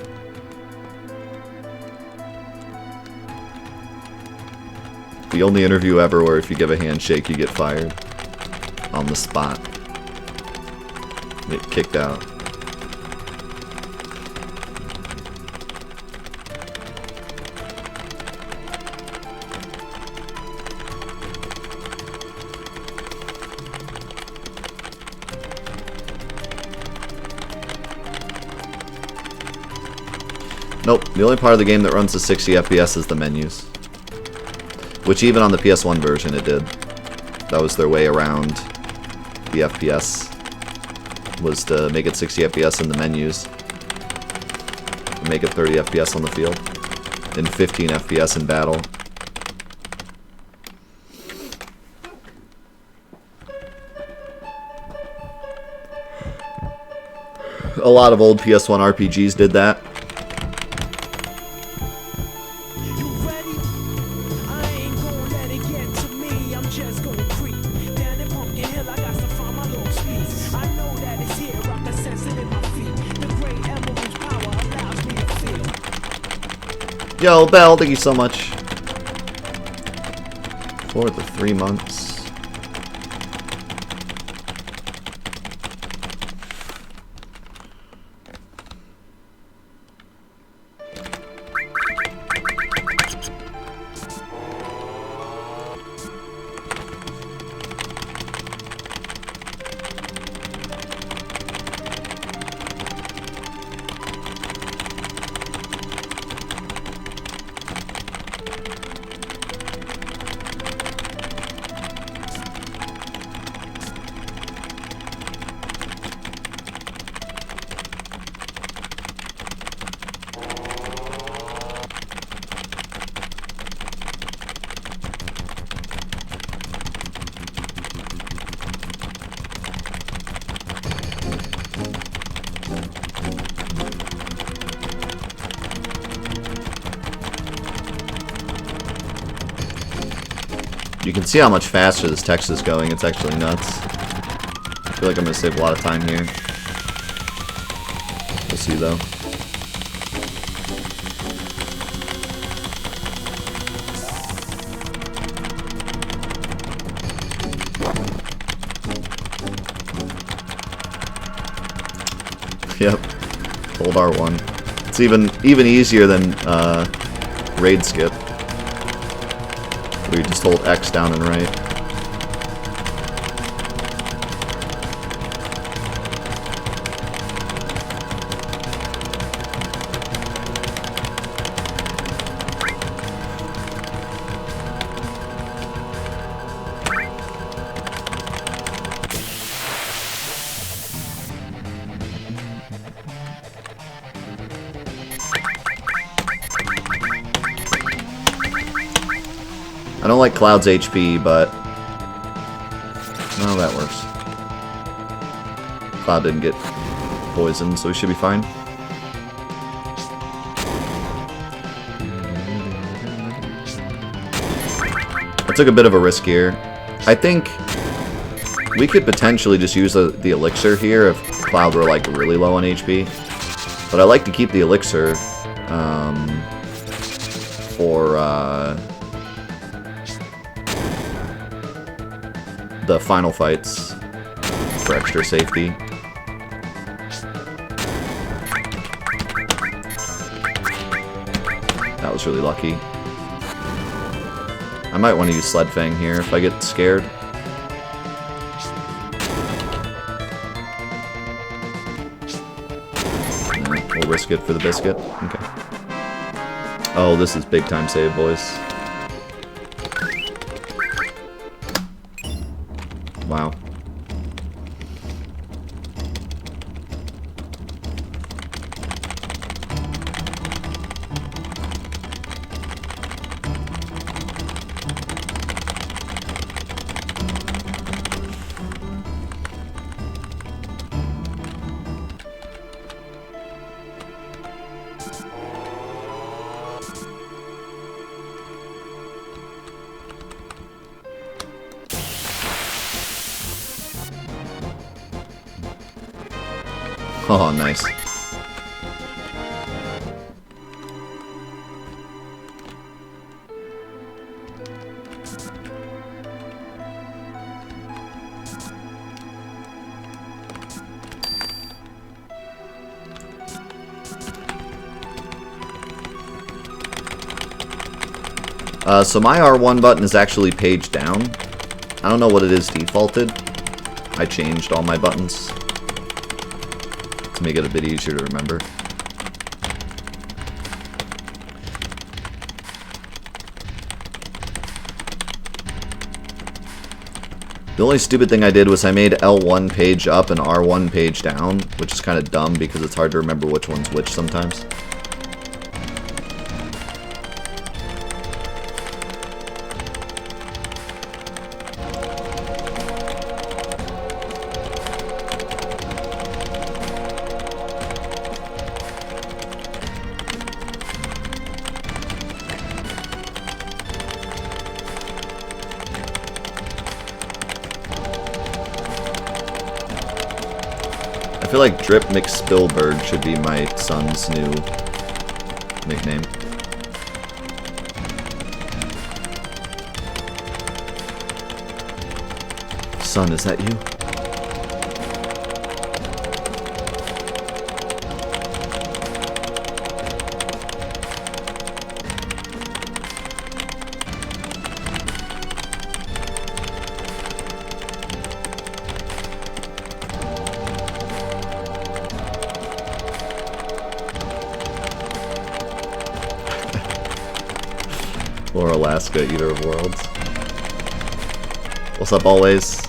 The only interview ever where if you give a handshake you get fired. On the spot. Get kicked out. Nope, the only part of the game that runs to 60 FPS is the menus. Which even on the PS1 version it did. That was their way around the FPS. Was to make it 60 FPS in the menus. And make it 30 FPS on the field. And 15 FPS in battle. A lot of old PS1 RPGs did that. Yo, Bell, thank you so much for the 3 months. You can see how much faster this text is going. It's actually nuts. I feel like I'm going to save a lot of time here. We'll see, though. Yep. Hold R1. It's even easier than raid skip. Where you just hold X down and right. I don't like Cloud's HP, but that works. Cloud didn't get poisoned, so we should be fine. I took a bit of a risk here. I think we could potentially just use the elixir here if Cloud were like really low on HP. But I like to keep the elixir for the final fights for extra safety. That was really lucky. I might want to use Sled Fang here if I get scared. We'll risk it for the biscuit. Okay. Oh, this is big time save, boys. Wow. Oh, nice. So my R1 button is actually page down. I don't know what it is defaulted. I changed all my buttons to make it a bit easier to remember. The only stupid thing I did was I made L1 page up and R1 page down, which is kind of dumb because it's hard to remember which one's which sometimes. I feel like Drip McSpillberg should be my son's new nickname. Son, is that you? Or Alaska, either of worlds. What's up, always?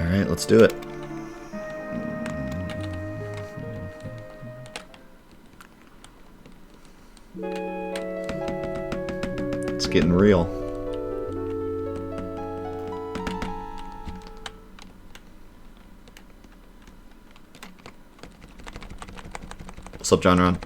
Alright, let's do it. It's getting real. What's up, John Ron?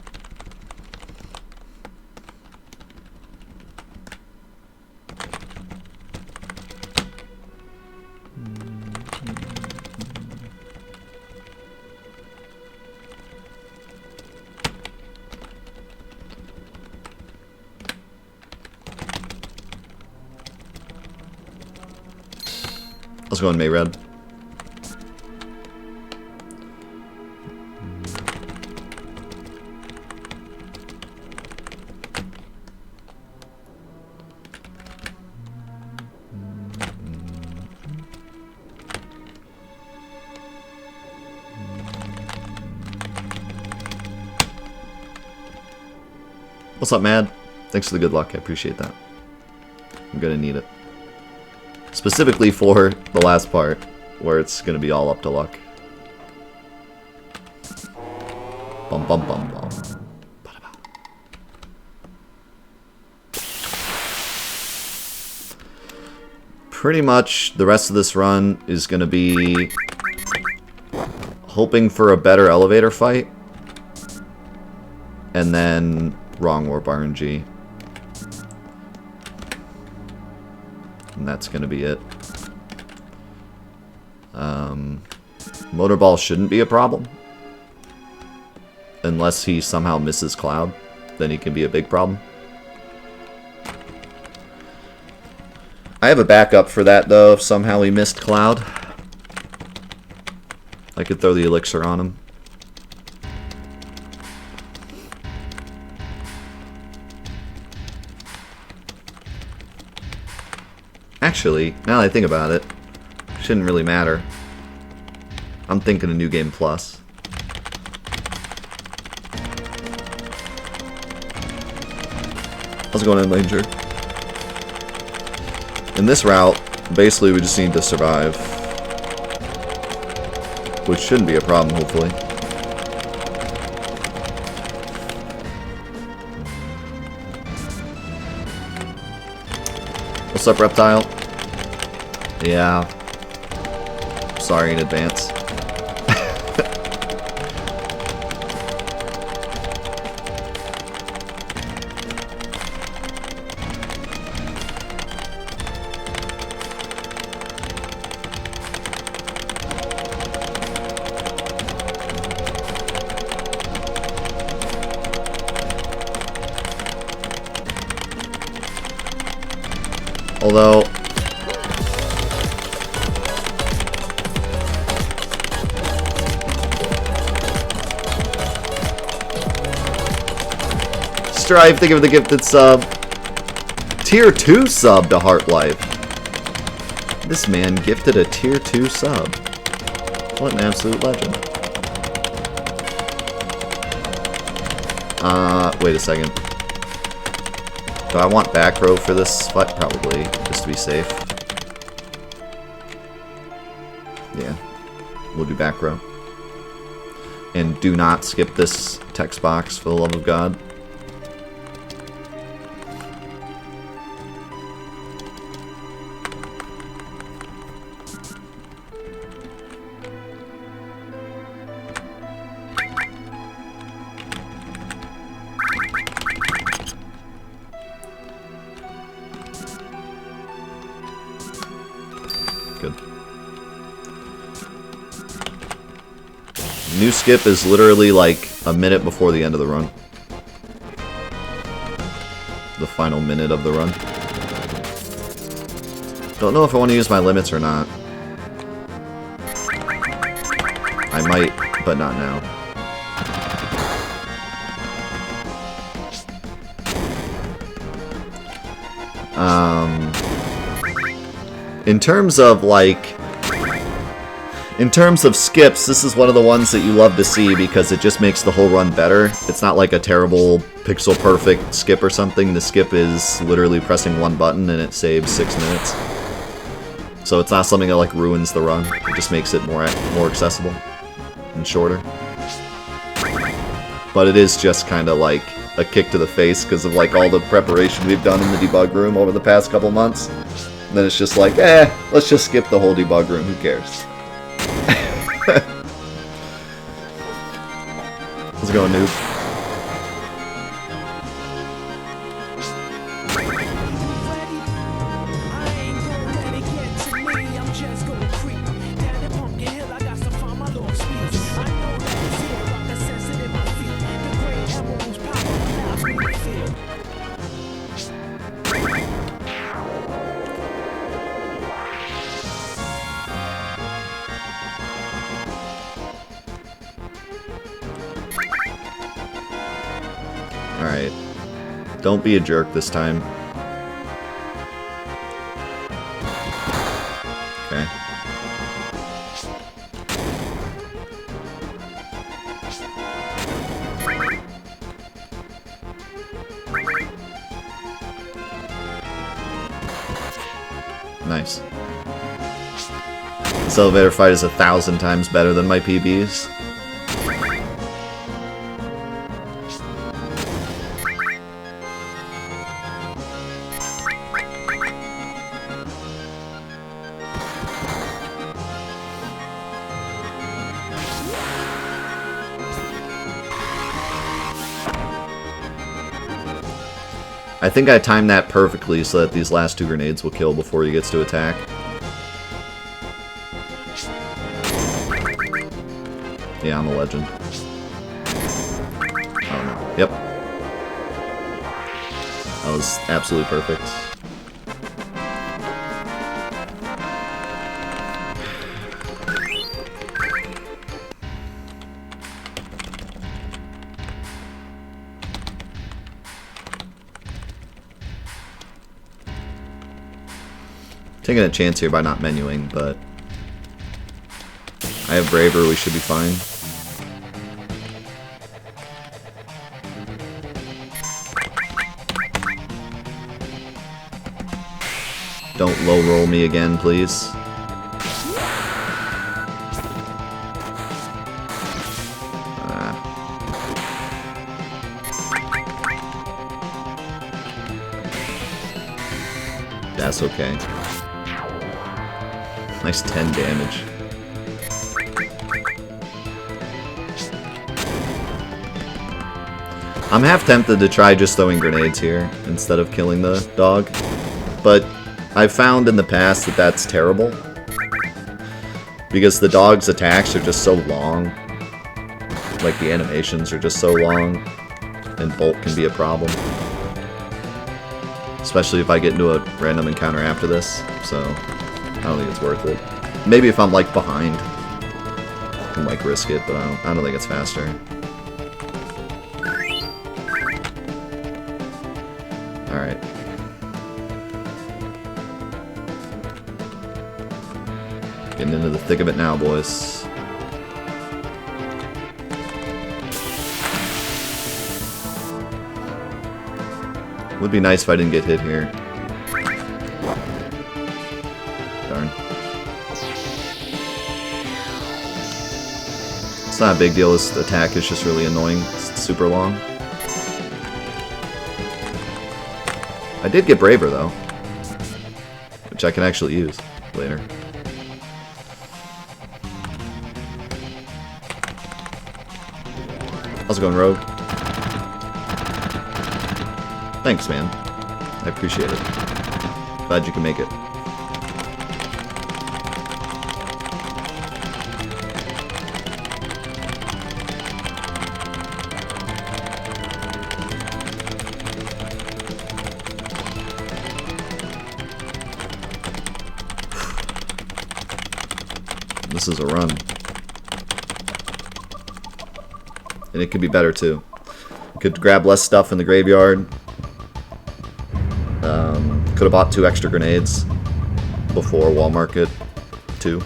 Let's go in Mayred. What's up, Mad? Thanks for the good luck. I appreciate that. I'm gonna need it. Specifically for the last part, where it's gonna be all up to luck. Bum bum bum bum. Pretty much the rest of this run is gonna be hoping for a better elevator fight, and then wrong warp RNG. And that's gonna be it. Motorball shouldn't be a problem. Unless he somehow misses Cloud, then he can be a big problem. I have a backup for that though, if somehow he missed Cloud. I could throw the elixir on him. Actually, now that I think about it, shouldn't really matter. I'm thinking a New Game Plus. How's it going in, Ranger? In this route, basically we just need to survive. Which shouldn't be a problem, hopefully. What's up, Reptile? Yeah. Sorry in advance. Although, Strive, think of the gifted sub. Tier 2 sub to Heart Life. This man gifted a Tier 2 sub. What an absolute legend. Wait a second. Do I want back row for this fight? Probably, just to be safe. Yeah, we'll do back row. And do not skip this text box, for the love of God. New skip is literally like a minute before the end of the run. The final minute of the run. Don't know if I want to use my limits or not. I might, but not now. In terms of like... In terms of skips, this is one of the ones that you love to see because it just makes the whole run better. It's not like a terrible pixel perfect skip or something. The skip is literally pressing one button and it saves 6 minutes. So it's not something that like ruins the run. It just makes it more accessible and shorter. But it is just kind of like a kick to the face because of like all the preparation we've done in the debug room over the past couple months. And then it's just like, let's just skip the whole debug room. Who cares? Let's go, noob. Alright. Don't be a jerk this time. Okay. Nice. This elevator fight is 1,000 times better than my PBs. I think I timed that perfectly so that these last 2 grenades will kill before he gets to attack. Yeah, I'm a legend. Oh no. Yep. That was absolutely perfect. Taking a chance here by not menuing, but I have Braver, we should be fine. Don't low roll me again, please. That's okay. Nice 10 damage. I'm half tempted to try just throwing grenades here instead of killing the dog, but I've found in the past that that's terrible because the dog's attacks are just so long, like the animations are just so long, and Bolt can be a problem. Especially if I get into a random encounter after this, so I don't think it's worth it. Maybe if I'm like behind, I can like risk it, but I don't think it's faster. Alright. Getting into the thick of it now, boys. Would be nice if I didn't get hit here. Darn. It's not a big deal, this attack is just really annoying. It's super long. I did get Braver though, which I can actually use later. How's it going, Rogue? Thanks, man. I appreciate it. Glad you can make it. This is a run. And it could be better, too. Could grab less stuff in the graveyard. Could have bought 2 extra grenades before wall market 2.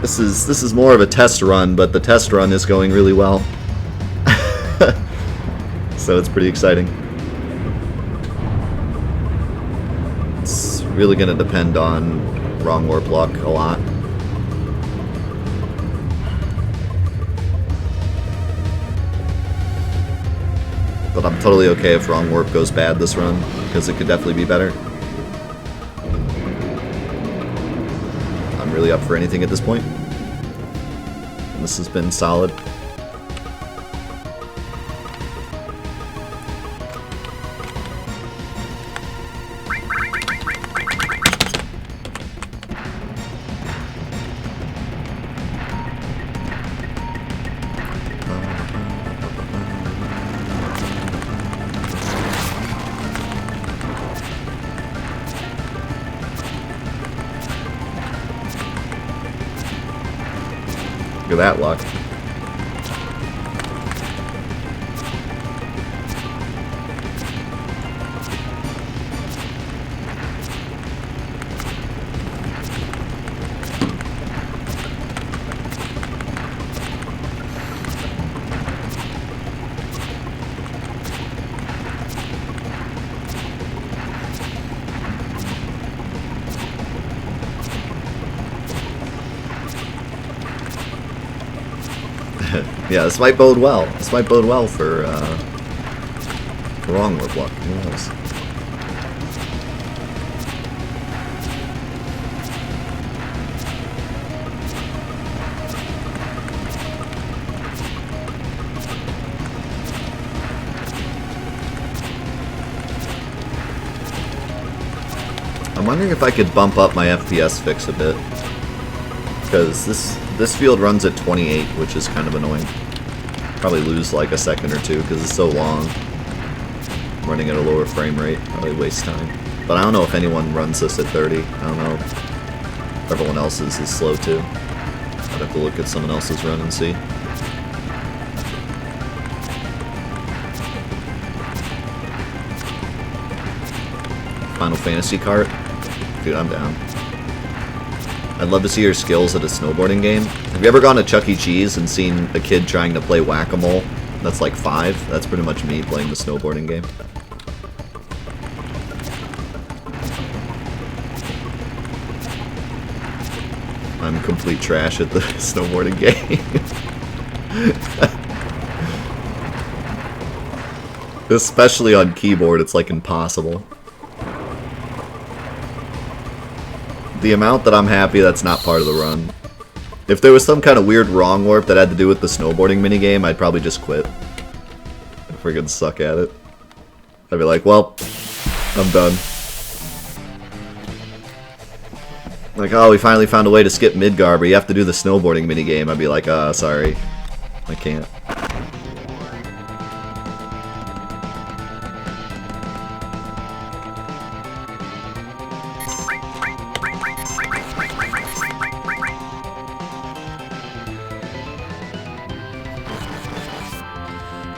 This is more of a test run, but the test run is going really well. So it's pretty exciting. It's really going to depend on wrong warp luck a lot. But I'm totally okay if wrong warp goes bad this run, because it could definitely be better. I'm really up for anything at this point. This has been solid. Look at that luck. Yeah, this might bode well. This might bode well for wrong warp luck. Who knows? I'm wondering if I could bump up my FPS fix a bit, because this field runs at 28, which is kind of annoying. Probably lose like a second or two because it's so long. Running at a lower frame rate probably waste time. But I don't know if anyone runs this at 30. I don't know if everyone else's is slow too. I'd have to look at someone else's run and see. Final Fantasy kart? Dude, I'm down. I'd love to see your skills at a snowboarding game. Have you ever gone to Chuck E. Cheese and seen a kid trying to play whack-a-mole that's like 5? That's pretty much me playing the snowboarding game. I'm complete trash at the snowboarding game. Especially on keyboard, it's like impossible. The amount that I'm happy that's not part of the run. If there was some kind of weird wrong warp that had to do with the snowboarding minigame, I'd probably just quit. I freaking suck at it. I'd be like, well, I'm done. Like, oh, we finally found a way to skip Midgar, but you have to do the snowboarding minigame. I'd be like, sorry. I can't.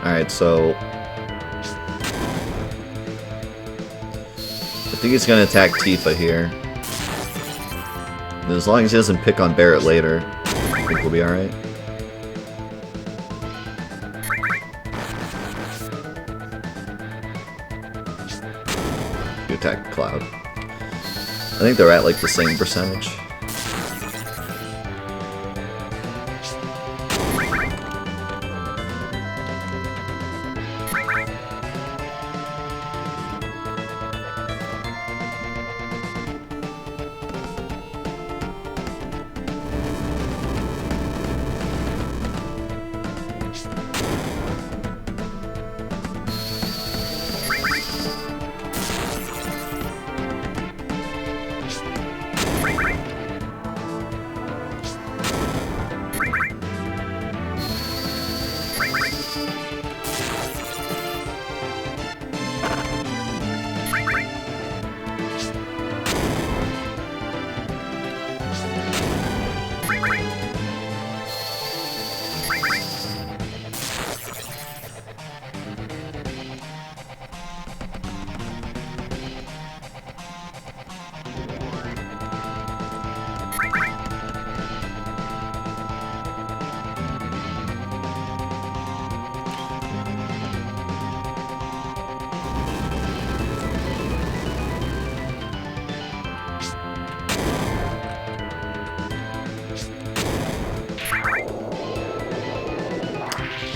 Alright, so I think he's gonna attack Tifa here. And as long as he doesn't pick on Barret later, I think we'll be alright. You attack Cloud. I think they're at like the same percentage.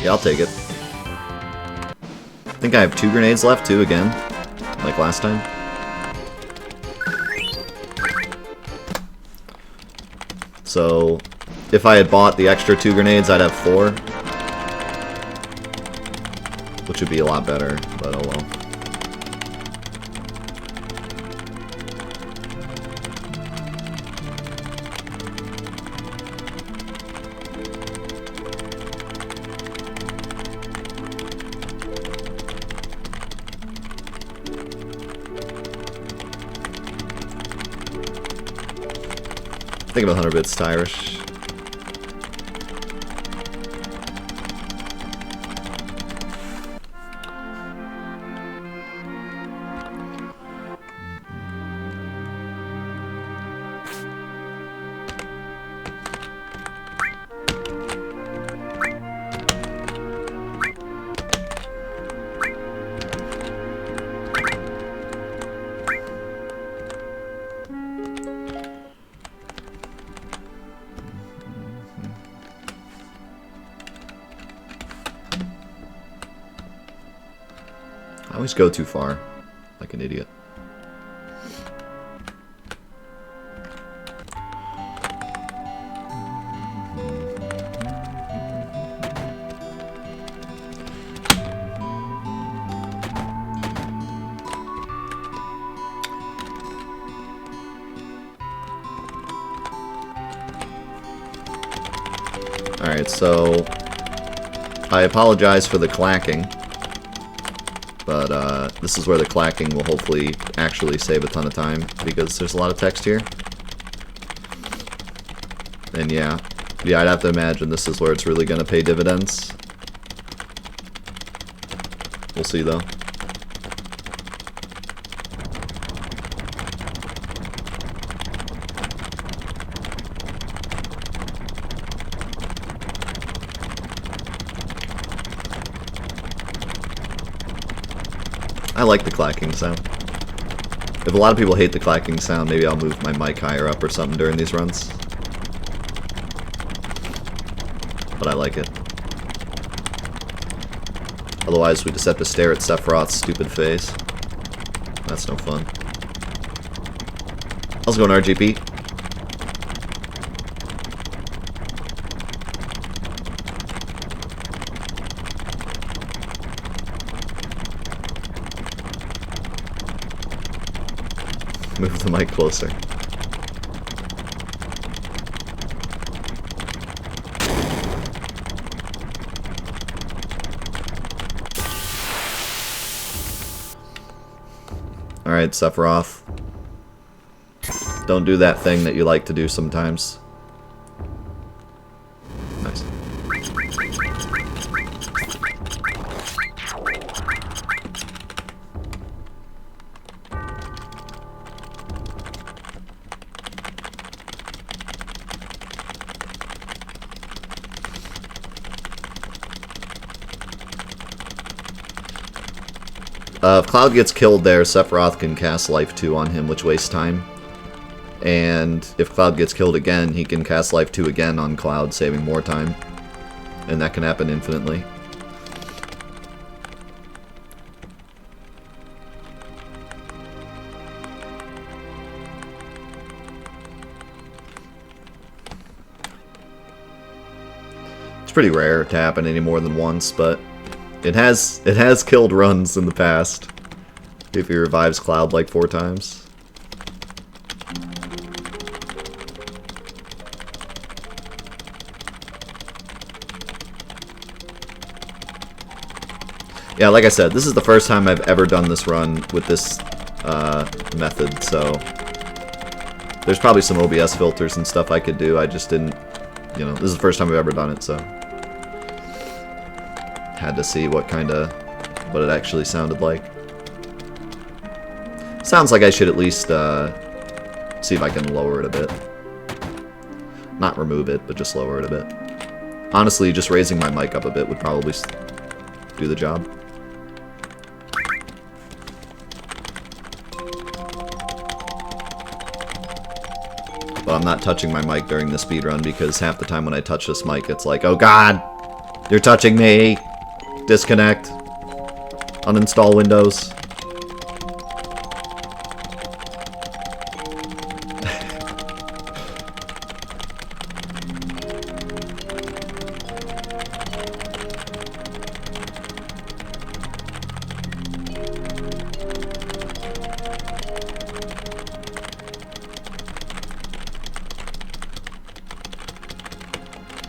Yeah, I'll take it. I think I have 2 grenades left, too, again. Like last time. So, if I had bought the extra 2 grenades, I'd have 4. Which would be a lot better, but oh well. I think I'm 100 bits Irish. always go too far, like an idiot. Alright, so I apologize for the clacking, but this is where the clacking will hopefully actually save a ton of time, because there's a lot of text here. And yeah, I'd have to imagine this is where it's really going to pay dividends. We'll see though. I like the clacking sound. If a lot of people hate the clacking sound, maybe I'll move my mic higher up or something during these runs. But I like it. Otherwise, we just have to stare at Sephiroth's stupid face. That's no fun. How's it going, RGP? Move the mic closer. Alright, Sephiroth. Don't do that thing that you like to do sometimes. Nice. If Cloud gets killed there, Sephiroth can cast Life 2 on him, which wastes time. And if Cloud gets killed again, he can cast Life 2 again on Cloud, saving more time. And that can happen infinitely. It's pretty rare to happen any more than once, but it has killed runs in the past. If he revives Cloud like 4 times. Yeah, like I said, this is the first time I've ever done this run with this method, so there's probably some OBS filters and stuff I could do. I just didn't, you know, this is the first time I've ever done it, so had to see what it actually sounded like. Sounds like I should at least see if I can lower it a bit. Not remove it, but just lower it a bit. Honestly, just raising my mic up a bit would probably do the job. But I'm not touching my mic during the speedrun because half the time when I touch this mic, it's like, oh god, you're touching me! Disconnect. Uninstall Windows.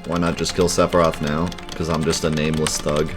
Why not just kill Sephiroth now? Because I'm just a nameless thug.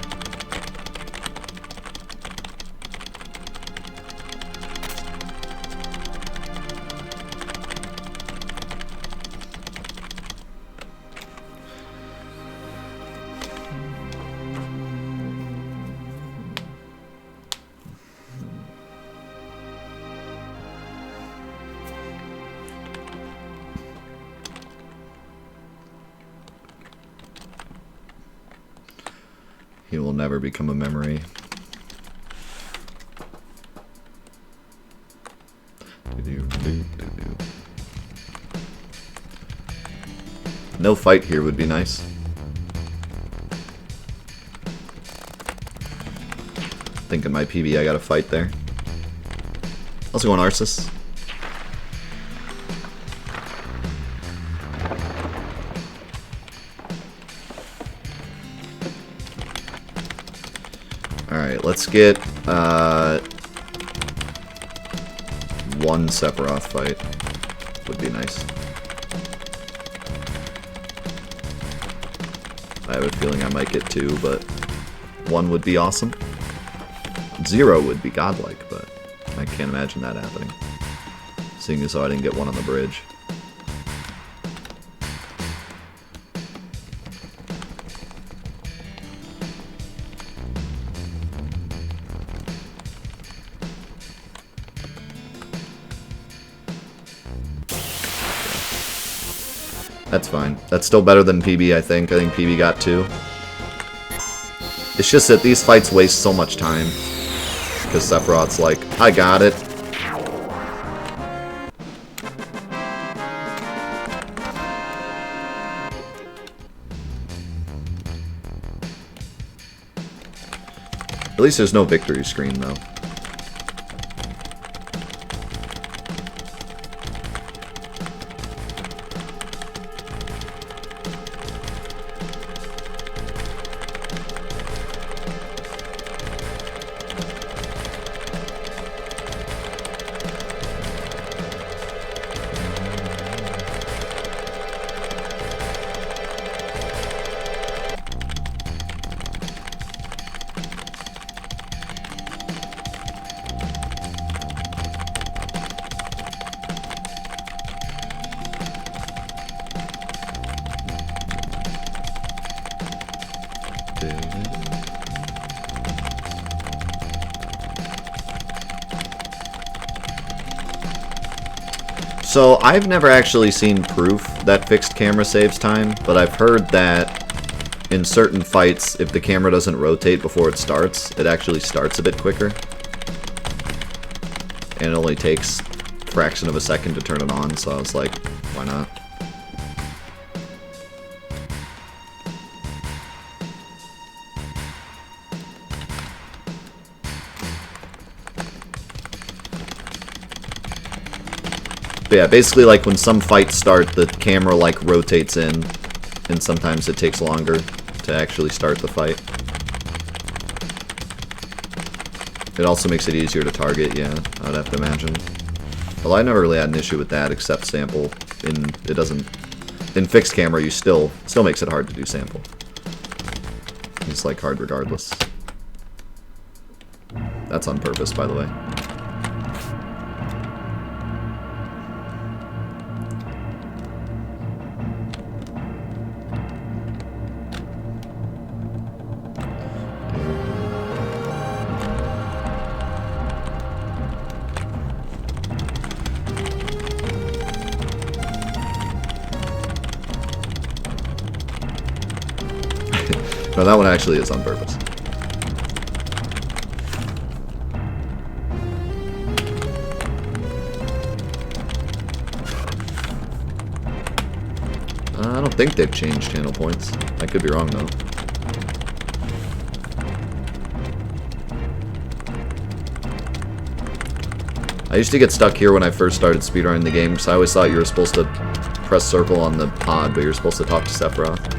He will never become a memory. No fight here would be nice. thinking my PB I got a fight there. How's it going, Arceus? Alright, let's get one Sephiroth fight. Would be nice. I have a feeling I might get two, but one would be awesome. 0 would be godlike, but I can't imagine that happening. Seeing as though I didn't get one on the bridge. That's fine. That's still better than PB, I think. I think PB got 2. It's just that these fights waste so much time. Because Sephiroth's like, I got it. At least there's no victory screen, though. So, I've never actually seen proof that fixed camera saves time, but I've heard that in certain fights, if the camera doesn't rotate before it starts, it actually starts a bit quicker. And it only takes a fraction of a second to turn it on, so I was like, why not? But yeah, basically like when some fights start, the camera like rotates in, and sometimes it takes longer to actually start the fight. It also makes it easier to target, yeah, I would have to imagine. Well, I never really had an issue with that, except sample. In fixed camera, you still makes it hard to do sample. It's like hard regardless. That's on purpose, by the way. No, that one actually is on purpose. I don't think they've changed channel points. I could be wrong, though. I used to get stuck here when I first started speedrunning the game, because I always thought you were supposed to press circle on the pod, but you're supposed to talk to Sephiroth.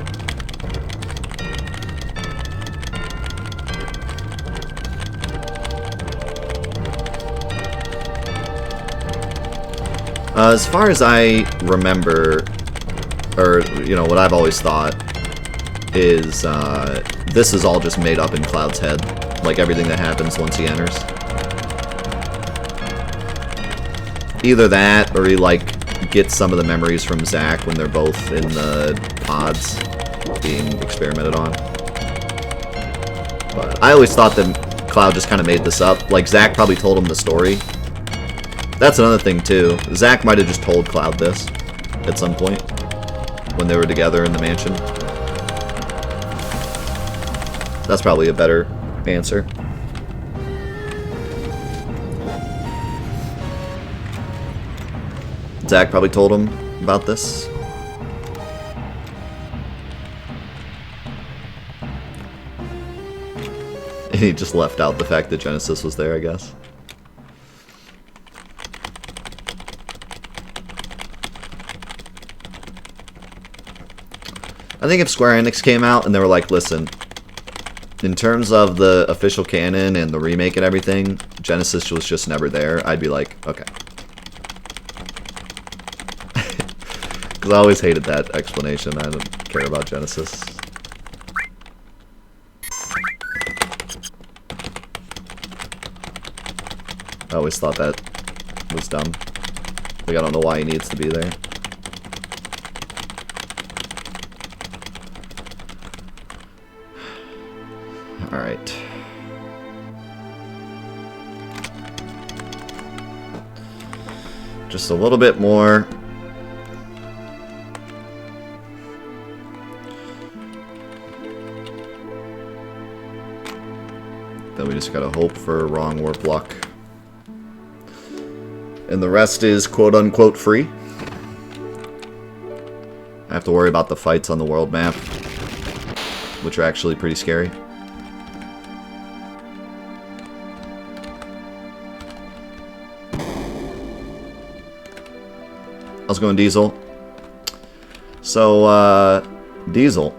As far as I remember, or, you know, what I've always thought is, this is all just made up in Cloud's head. Like, everything that happens once he enters. Either that, or he, like, gets some of the memories from Zack when they're both in the pods being experimented on. But I always thought that Cloud just kind of made this up. Like, Zack probably told him the story. That's another thing, too. Zack might have just told Cloud this at some point when they were together in the mansion. That's probably a better answer. Zack probably told him about this. He just left out the fact that Genesis was there, I guess. I think if Square Enix came out and they were like, listen, in terms of the official canon and the remake and everything, Genesis was just never there, I'd be like, okay. Because I always hated that explanation. I don't care about Genesis. I always thought that was dumb. Like, I don't know why he needs to be there. Alright. Just a little bit more. Then we just gotta hope for wrong warp luck. And the rest is quote-unquote free. I have to worry about the fights on the world map, which are actually pretty scary. How's it going, Diesel? So, Diesel.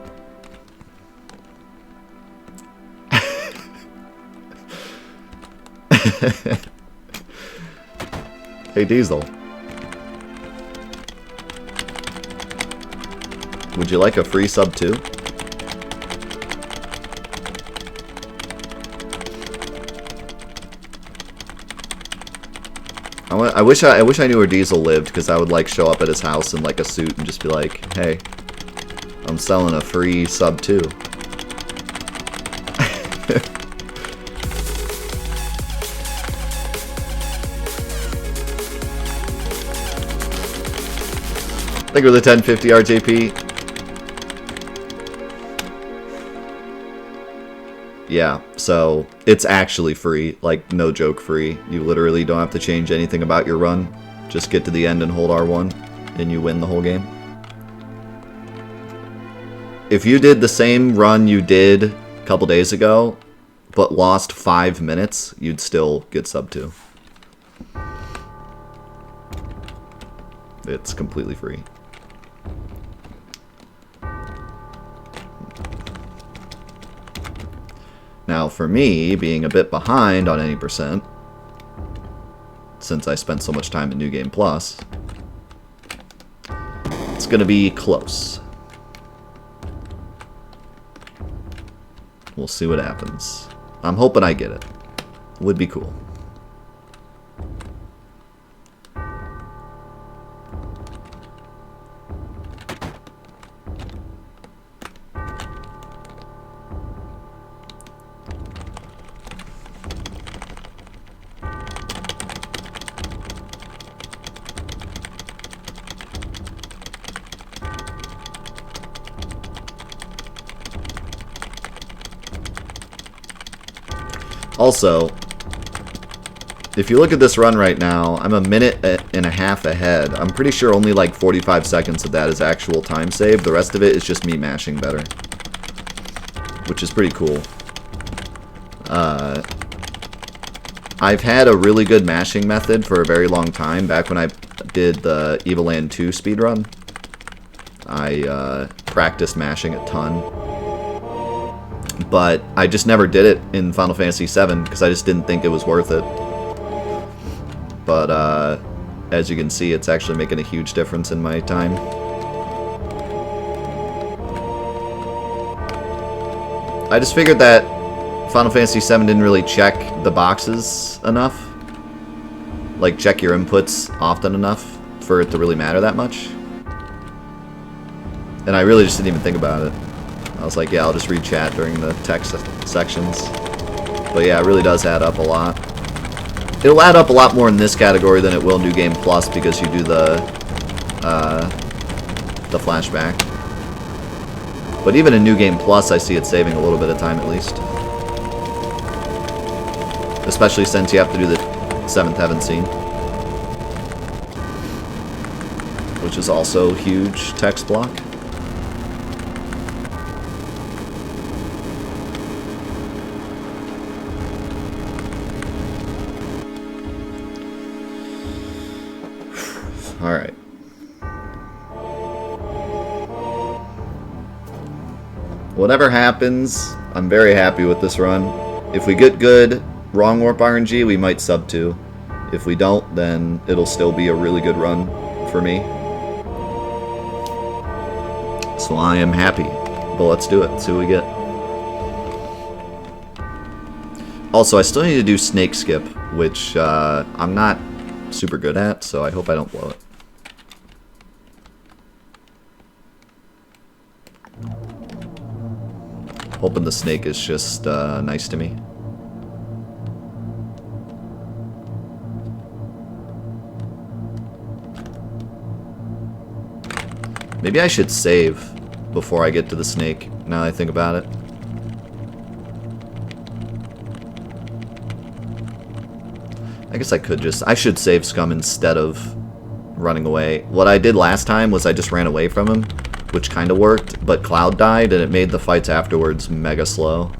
Hey, Diesel. Would you like a free sub too? I wish I knew where Diesel lived, because I would like show up at his house in like a suit and just be like, "Hey, I'm selling a free sub too." Thank you for the 1050 RJP. Yeah, so it's actually free, like no joke free. You literally don't have to change anything about your run. Just get to the end and hold R1 and you win the whole game. If you did the same run you did a couple days ago, but lost 5 minutes, you'd still get sub 2. It's completely free. Now, for me, being a bit behind on any percent, since I spent so much time in New Game Plus, it's gonna be close. We'll see what happens. I'm hoping I get it. Would be cool. Also, if you look at this run right now, I'm a minute and a half ahead. I'm pretty sure only like 45 seconds of that is actual time save. The rest of it is just me mashing better, which is pretty cool. I've had a really good mashing method for a very long time. Back when I did the Evil Land 2 speedrun, I practiced mashing a ton. But I just never did it in Final Fantasy VII because I just didn't think it was worth it. But as you can see, it's actually making a huge difference in my time. I just figured that Final Fantasy VII didn't really check the boxes enough. Like, check your inputs often enough for it to really matter that much. And I really just didn't even think about it. I was like, yeah, I'll just read chat during the text sections. But yeah, it really does add up a lot. It'll add up a lot more in this category than it will New Game Plus because you do the flashback. But even in New Game Plus, I see it saving a little bit of time at least. Especially since you have to do the 7th Heaven scene. Which is also huge text block. Whatever happens, I'm very happy with this run. If we get good wrong warp RNG, we might sub 2. If we don't, then it'll still be a really good run for me. So I am happy. But let's do it. See what we get. Also, I still need to do snake skip, which I'm not super good at, so I hope I don't blow it. Hoping the snake is just nice to me. Maybe I should save before I get to the snake, now that I think about it. I guess I should save Scum instead of running away. What I did last time was I just ran away from him, which kind of worked, but Cloud died and it made the fights afterwards mega slow.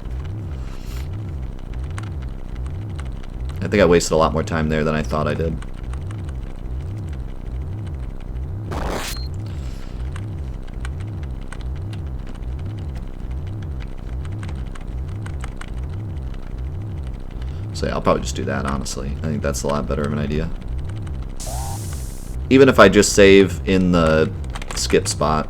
I think I wasted a lot more time there than I thought I did. So yeah, I'll probably just do that, honestly. I think that's a lot better of an idea. Even if I just save in the skip spot.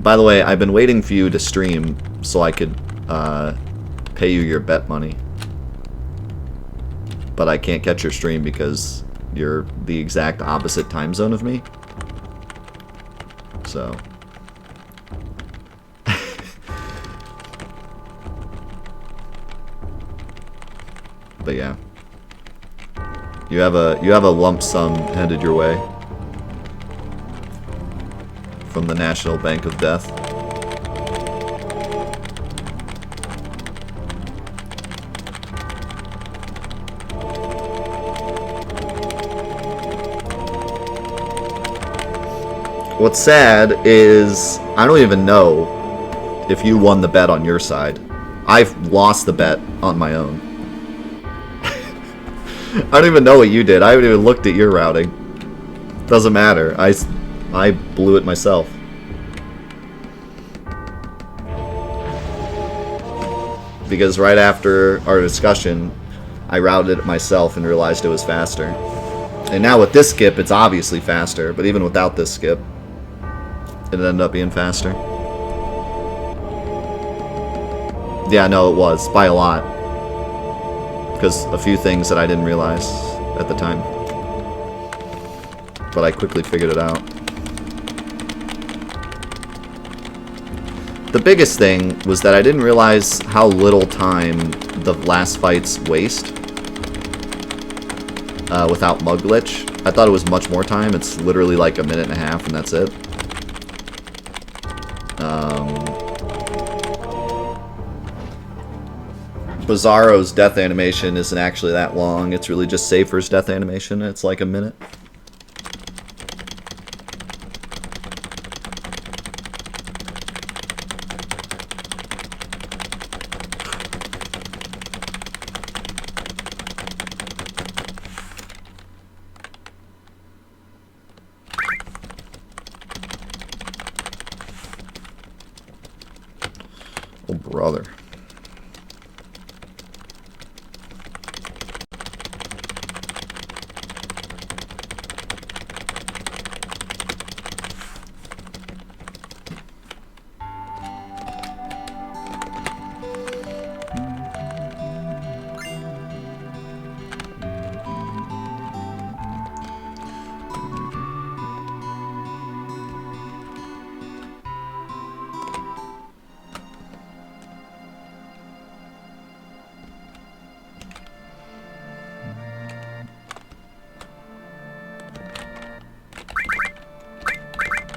By the way, I've been waiting for you to stream so I could pay you your bet money. But I can't catch your stream because you're the exact opposite time zone of me. So. But yeah. You have a lump sum headed your way from the National Bank of Death. What's sad is I don't even know if you won the bet on your side. I've lost the bet on my own. I don't even know what you did. I haven't even looked at your routing. Doesn't matter. I blew it myself. Because right after our discussion, I routed it myself and realized it was faster. And now with this skip, it's obviously faster, but even without this skip, it ended up being faster. Yeah, no, it was. By a lot. Because a few things that I didn't realize at the time. But I quickly figured it out. The biggest thing was that I didn't realize how little time the last fights waste without mug glitch. I thought it was much more time. It's literally like a minute and a half and that's it. Bizarro's death animation isn't actually that long. It's really just Safer's death animation. It's like a minute. Oh, brother.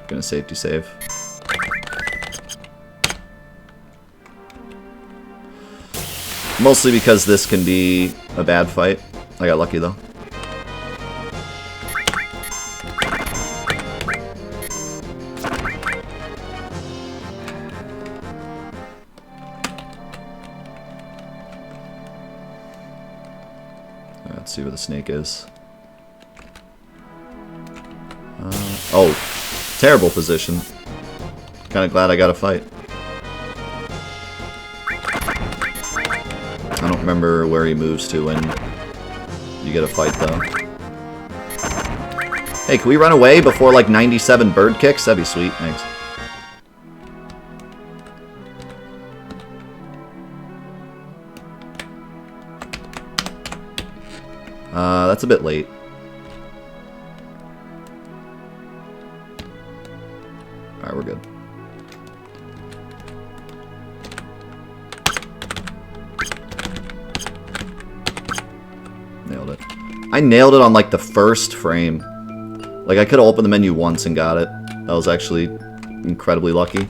Gonna safety save. Mostly because this can be a bad fight. I got lucky though. Let's see where the snake is. Oh, terrible position. Kind of glad I got a fight. I don't remember where he moves to when you get a fight, though. Hey, can we run away before, like, 97 bird kicks? That'd be sweet. Thanks. That's a bit late. Alright, we're good. Nailed it. I nailed it on, like, the first frame. Like, I could have opened the menu once and got it. That was actually incredibly lucky.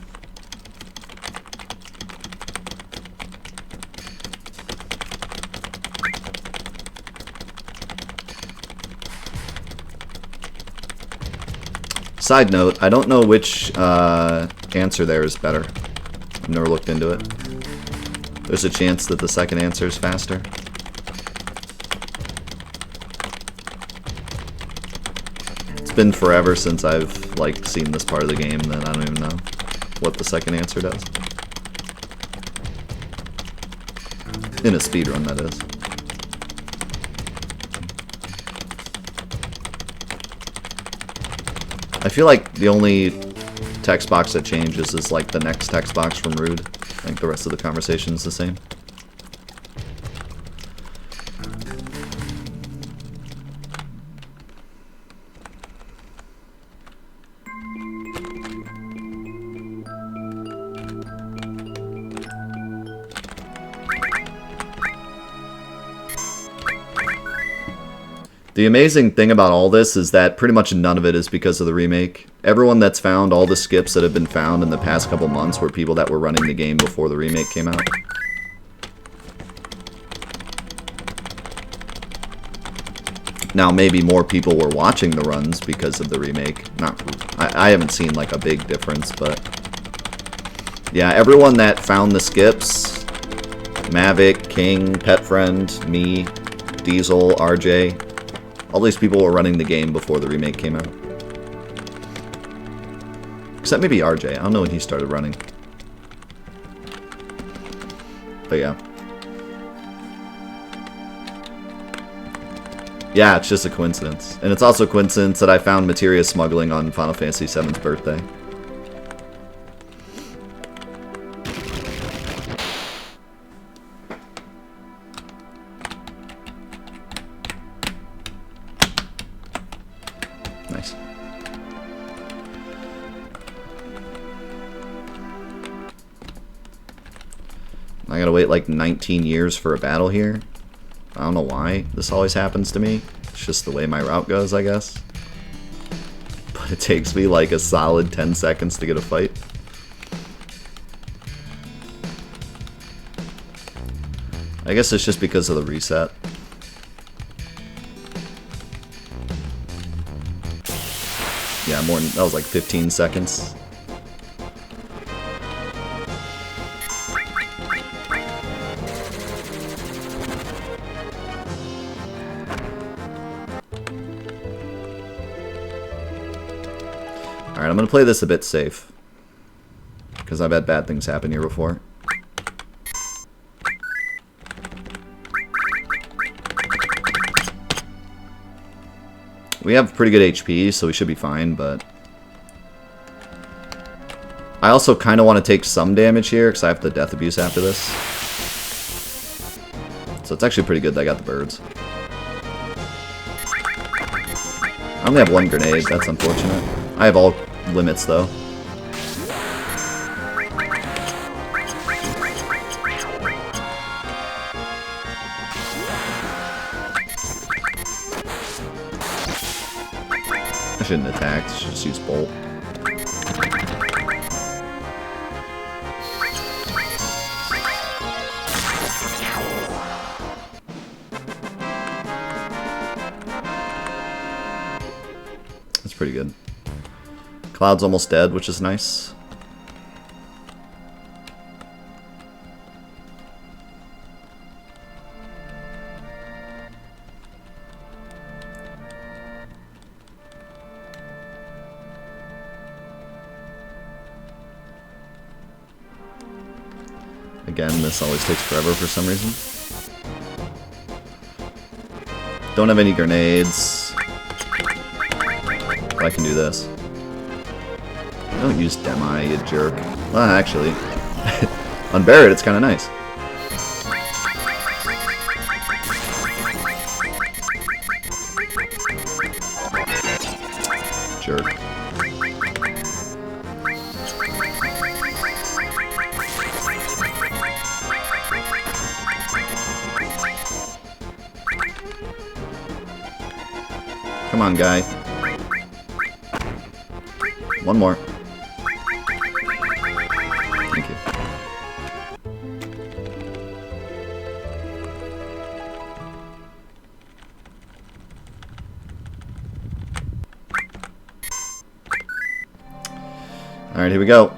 Side note, I don't know which answer there is better. I've never looked into it. There's a chance that the second answer is faster. It's been forever since I've, like, seen this part of the game that I don't even know what the second answer does. In a speedrun, that is. I feel like the only text box that changes is, like, the next text box from Rude. I think the rest of the conversation is the same. The amazing thing about all this is that pretty much none of it is because of the remake. Everyone that's found all the skips that have been found in the past couple months were people that were running the game before the remake came out. Now, maybe more people were watching the runs because of the remake. I haven't seen, like, a big difference, but... yeah, everyone that found the skips, Mavic, King, Pet Friend, me, Diesel, RJ... all these people were running the game before the remake came out. Except maybe RJ. I don't know when he started running. But yeah. Yeah, it's just a coincidence. And it's also a coincidence that I found materia smuggling on Final Fantasy VII's birthday. Nice. I gotta wait like 19 years for a battle here. I don't know why this always happens to me. It's just the way my route goes, I guess. But it takes me like a solid 10 seconds to get a fight. I guess it's just because of the reset. Yeah, more than, that was like 15 seconds. Alright, I'm gonna play this a bit safe. Because I've had bad things happen here before. We have pretty good HP, so we should be fine, but... I also kind of want to take some damage here, because I have the death abuse after this. So it's actually pretty good that I got the birds. I only have one grenade, that's unfortunate. I have all limits, though. I shouldn't attack, should just use bolt. That's pretty good. Cloud's almost dead, which is nice. Again, this always takes forever for some reason. Don't have any grenades. But I can do this. Don't use Demi, you jerk. Well, actually, on Barret, it's kind of nice. Jerk. Come on, guy. One more. Thank you. Alright, here we go.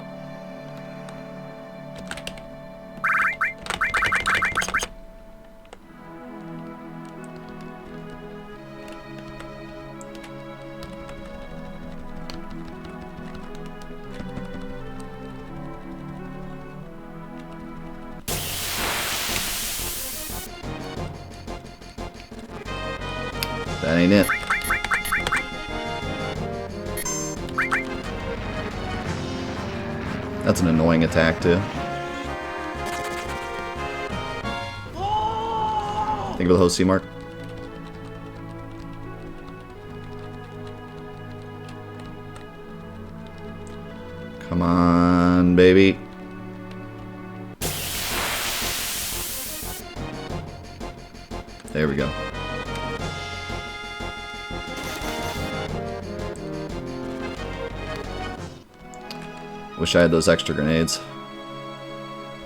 That ain't it. That's an annoying attack, too. Think of the host C mark. Come on, baby. There we go. Wish I had those extra grenades.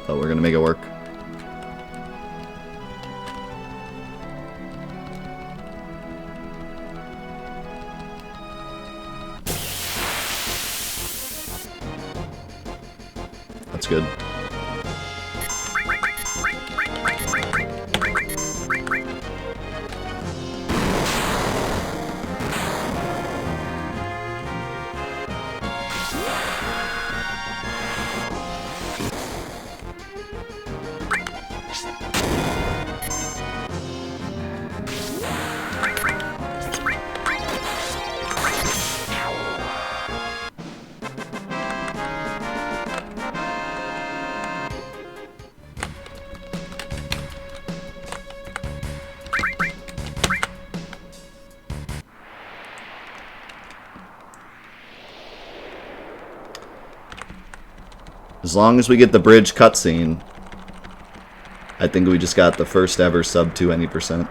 But we're gonna make it work. That's good. As long as we get the bridge cutscene, I think we just got the first ever sub 2 any %.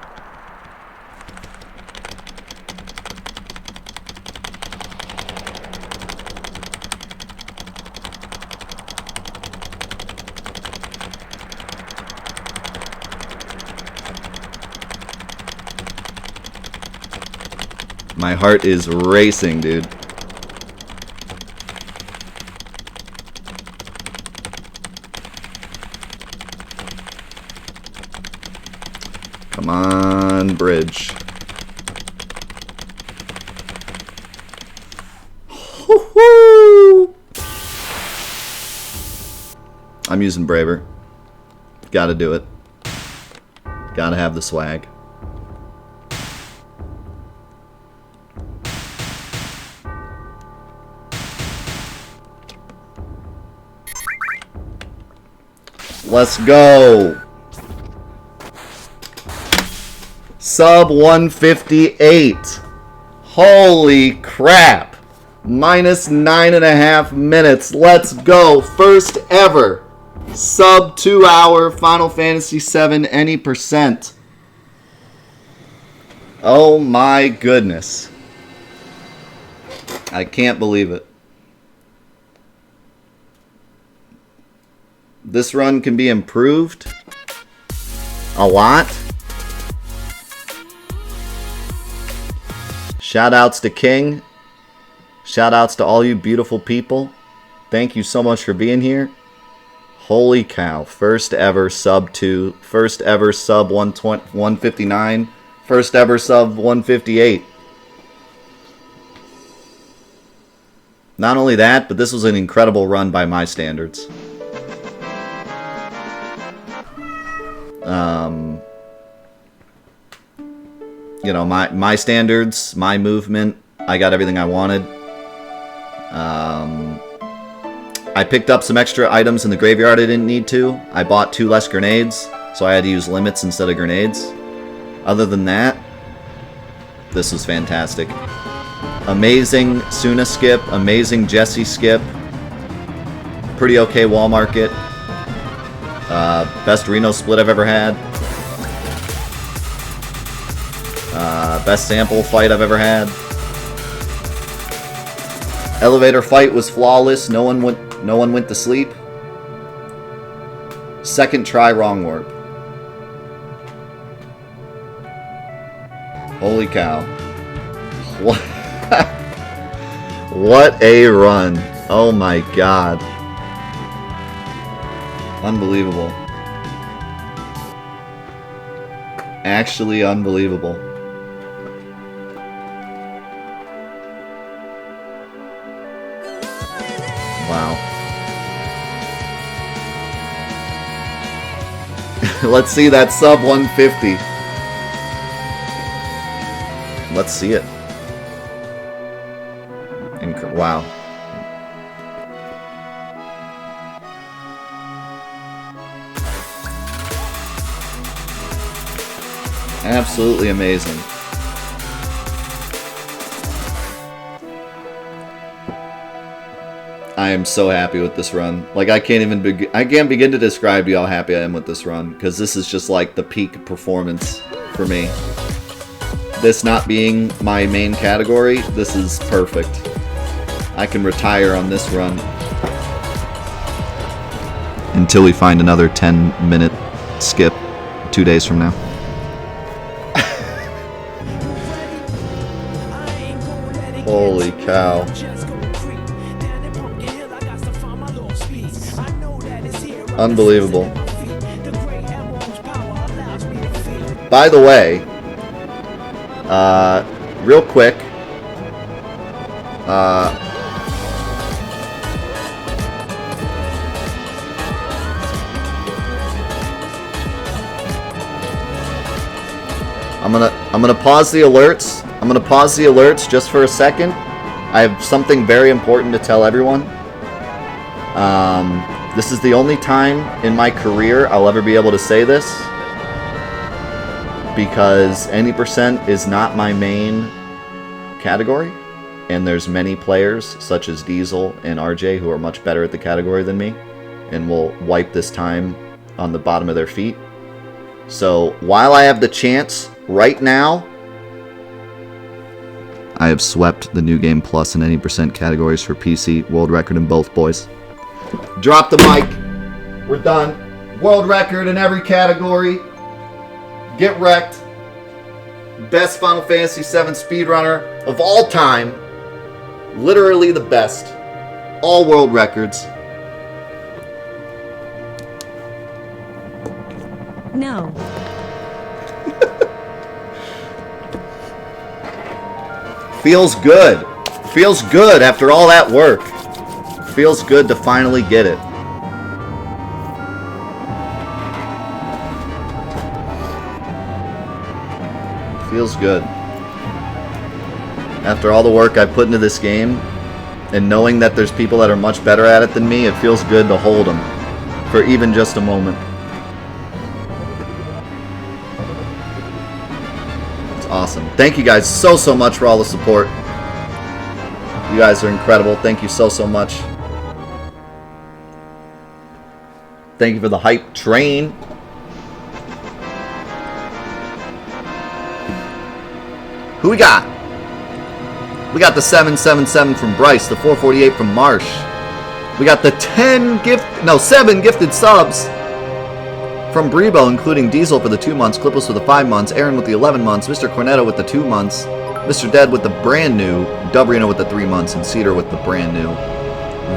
My heart is racing, dude. Come on, bridge. Woo-hoo! I'm using Braver. Gotta do it. Gotta have the swag. Let's go! Sub 158. Holy crap. Minus 9.5 minutes. Let's go. First ever sub 2 hour Final Fantasy VII any %. Oh my goodness. I can't believe it. This run can be improved a lot. Shoutouts to King. Shoutouts to all you beautiful people. Thank you so much for being here. Holy cow. First ever sub 2. First ever sub 159. First ever sub 158. Not only that, but this was an incredible run by my standards. You know, my standards, my movement, I got everything I wanted. I picked up some extra items in the graveyard I didn't need to. I bought 2 less grenades, so I had to use limits instead of grenades. Other than that, this was fantastic. Amazing Suna skip, amazing Jesse skip. Pretty okay wall market. Best Reno split I've ever had. Best sample fight I've ever had. Elevator fight was flawless. No one went to sleep. Second try wrong warp. Holy cow. What? What a run. Oh my god. Unbelievable. Actually unbelievable. Wow. Let's see that sub 150. Let's see it. Wow. Absolutely amazing. I am so happy with this run. Like, I can't begin to describe to you how happy I am with this run, because this is just like the peak performance for me. This not being my main category, this is perfect. I can retire on this run until we find another 10-minute skip 2 days from now. Holy cow. Unbelievable. By the way, real quick, I'm gonna pause the alerts. I'm gonna pause the alerts just for a second. I have something very important to tell everyone. This is the only time in my career I'll ever be able to say this, because any percent is not my main category, and there's many players such as Diesel and RJ who are much better at the category than me and will wipe this time on the bottom of their feet. So while I have the chance right now, I have swept the New Game Plus in any percent categories for PC. World record in both, boys. Drop the mic. We're done. World record in every category. Get wrecked. Best Final Fantasy VII speedrunner of all time. Literally the best. All world records. No. Feels good. Feels good after all that work. Feels good to finally get it. Feels good. After all the work I put into this game, and knowing that there's people that are much better at it than me, it feels good to hold them for even just a moment. It's awesome. Thank you guys so much for all the support. You guys are incredible. Thank you so much. Thank you for the hype train. Who we got? We got the 777 from Bryce, the 448 from Marsh. We got the 7 gifted subs from Brebo, including Diesel for the 2 months, Clipless with the 5 months, Aaron with the 11 months, Mr. Cornetto with the 2 months, Mr. Dead with the brand new, Dubrino with the 3 months, and Cedar with the brand new.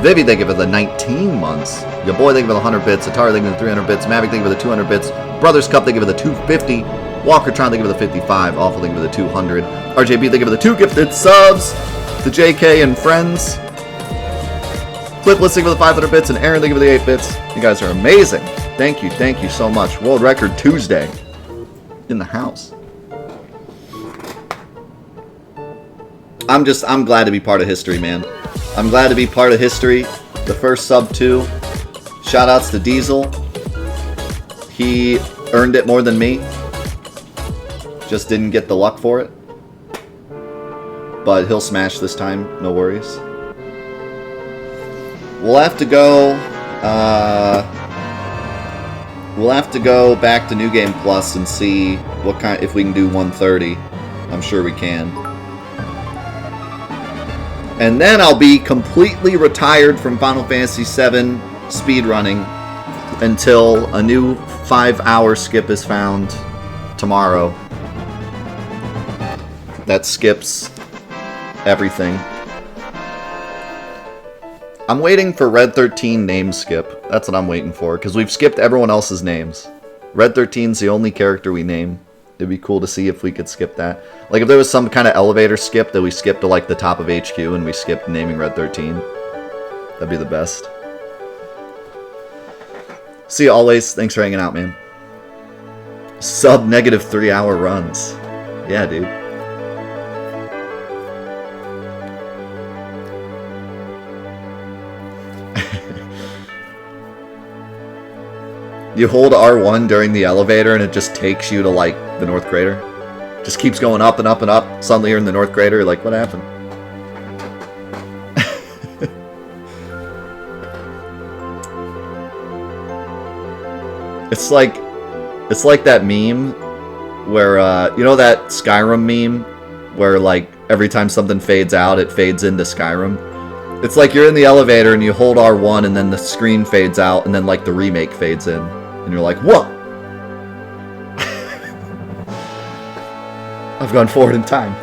Vivi, they give it the 19 months. Your boy, they give it the 100 bits. Atari, they give it the 300 bits. Mavic, they give it the 200 bits. Brothers Cup, they give it the 250. Walkertron, they give it the 55. Awful, they give it the 200. RJB, they give it the 2 gifted subs. To JK and friends. Clipless, they give it the 500 bits. And Aaron, they give it the 8 bits. You guys are amazing. Thank you so much. World Record Tuesday. In the house. I'm glad to be part of history, man. I'm glad to be part of history. The first sub 2. Shoutouts to Diesel. He earned it more than me. Just didn't get the luck for it. But he'll smash this time, no worries. We'll have to go back to New Game Plus and see what kind, if we can do 130. I'm sure we can. And then I'll be completely retired from Final Fantasy VII speedrunning until a new 5-hour skip is found tomorrow. That skips everything. I'm waiting for Red 13 name skip. That's what I'm waiting for, because we've skipped everyone else's names. Red 13's the only character we name. It'd be cool to see if we could skip that. Like if there was some kind of elevator skip that we skipped to like the top of HQ and we skipped naming Red 13. That'd be the best. See you always. Thanks for hanging out, man. Sub negative 3-hour runs. Yeah, dude. You hold R1 during the elevator and it just takes you to like the North Crater. Just keeps going up and up and up. Suddenly you're in the North Crater. You're like, what happened? It's like that meme where you know that Skyrim meme where like every time something fades out, it fades into Skyrim. It's like you're in the elevator and you hold R1 and then the screen fades out and then like the remake fades in. And you're like, what? I've gone forward in time.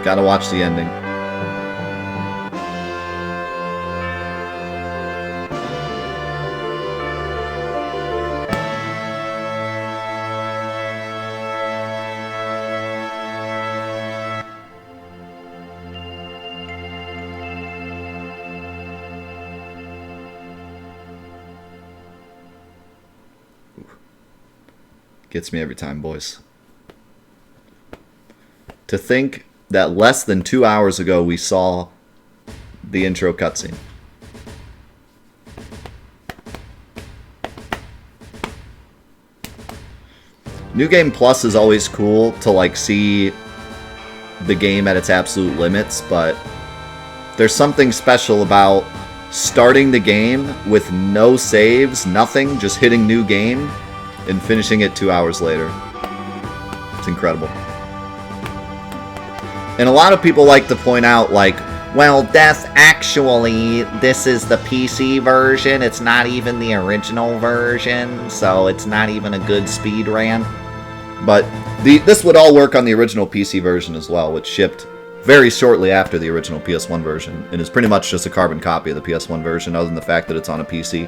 Gotta watch the ending. Gets me every time, boys. To think that less than 2 hours ago we saw the intro cutscene. New Game Plus is always cool to like see the game at its absolute limits, but there's something special about starting the game with no saves, nothing, just hitting new game and finishing it 2 hours later. It's incredible. And a lot of people like to point out, like, well, actually, this is the PC version. It's not even the original version, so it's not even a good speed run. But this would all work on the original PC version as well, which shipped very shortly after the original PS1 version, and is pretty much just a carbon copy of the PS1 version, other than the fact that it's on a PC.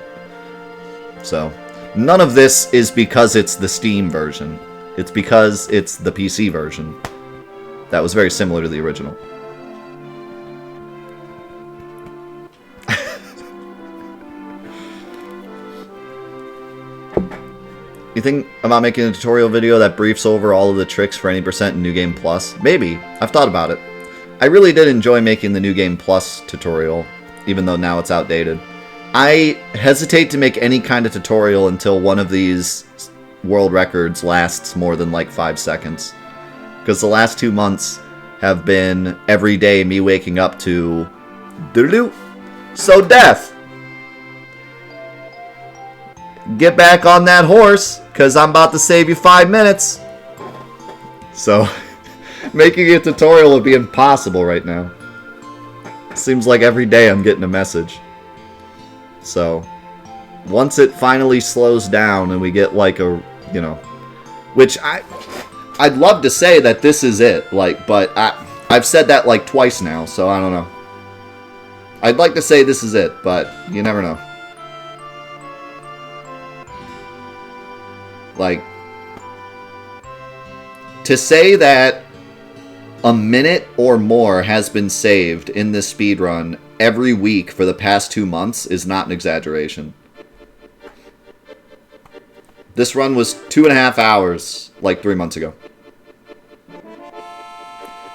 So, none of this is because it's the Steam version. It's because it's the PC version. That was very similar to the original. You think about making a tutorial video that briefs over all of the tricks for any percent in New Game Plus? Maybe. I've thought about it. I really did enjoy making the New Game Plus tutorial, even though now it's outdated. I hesitate to make any kind of tutorial until one of these world records lasts more than like 5 seconds. Because the last 2 months have been every day me waking up to doo-doo. So Death, get back on that horse, because I'm about to save you 5 minutes. So making a tutorial would be impossible right now. Seems like every day I'm getting a message. So once it finally slows down and we get like a, you know, which I'd love to say that this is it, like, but I've said that like twice now, so I don't know. I'd like to say this is it, but you never know. Like, to say that a minute or more has been saved in this speedrun every week for the past 2 months is not an exaggeration. This run was 2.5 hours like 3 months ago.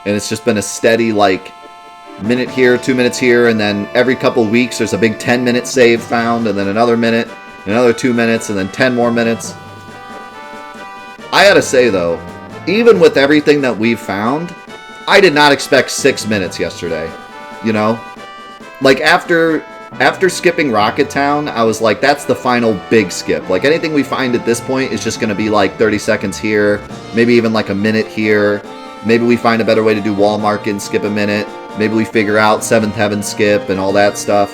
And it's just been a steady, like, minute here, 2 minutes here, and then every couple weeks there's a big 10-minute save found, and then another minute, another 2 minutes, and then 10 more minutes. I gotta say, though, even with everything that we've found, I did not expect 6 minutes yesterday, you know? Like, after skipping Rocket Town, I was like, that's the final big skip. Like, anything we find at this point is just gonna be like 30 seconds here, maybe even like a minute here. Maybe we find a better way to do Wall Market and skip a minute. Maybe we figure out 7th Heaven skip and all that stuff.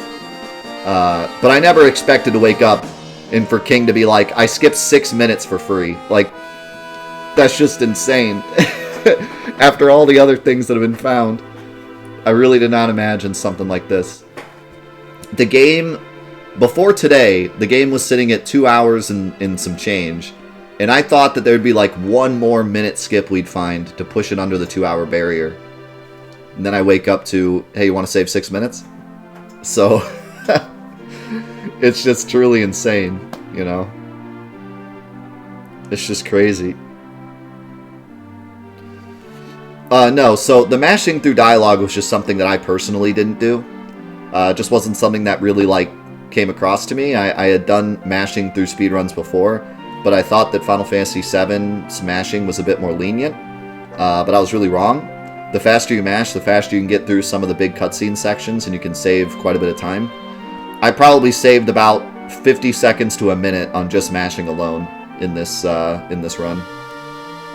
But I never expected to wake up and for King to be like, I skipped 6 minutes for free. Like, that's just insane. After all the other things that have been found, I really did not imagine something like this. The game, before today, the game was sitting at 2 hours and some change. And I thought that there would be like 1 more minute skip we'd find to push it under the 2-hour barrier. And then I wake up to, hey, you want to save 6 minutes? So, it's just truly insane, you know? It's just crazy. No, so the mashing through dialogue was just something that I personally didn't do. It just wasn't something that really, like, came across to me. I had done mashing through speedruns before, but I thought that Final Fantasy VII smashing was a bit more lenient. But I was really wrong. The faster you mash, the faster you can get through some of the big cutscene sections, and you can save quite a bit of time. I probably saved about 50 seconds to a minute on just mashing alone in this run.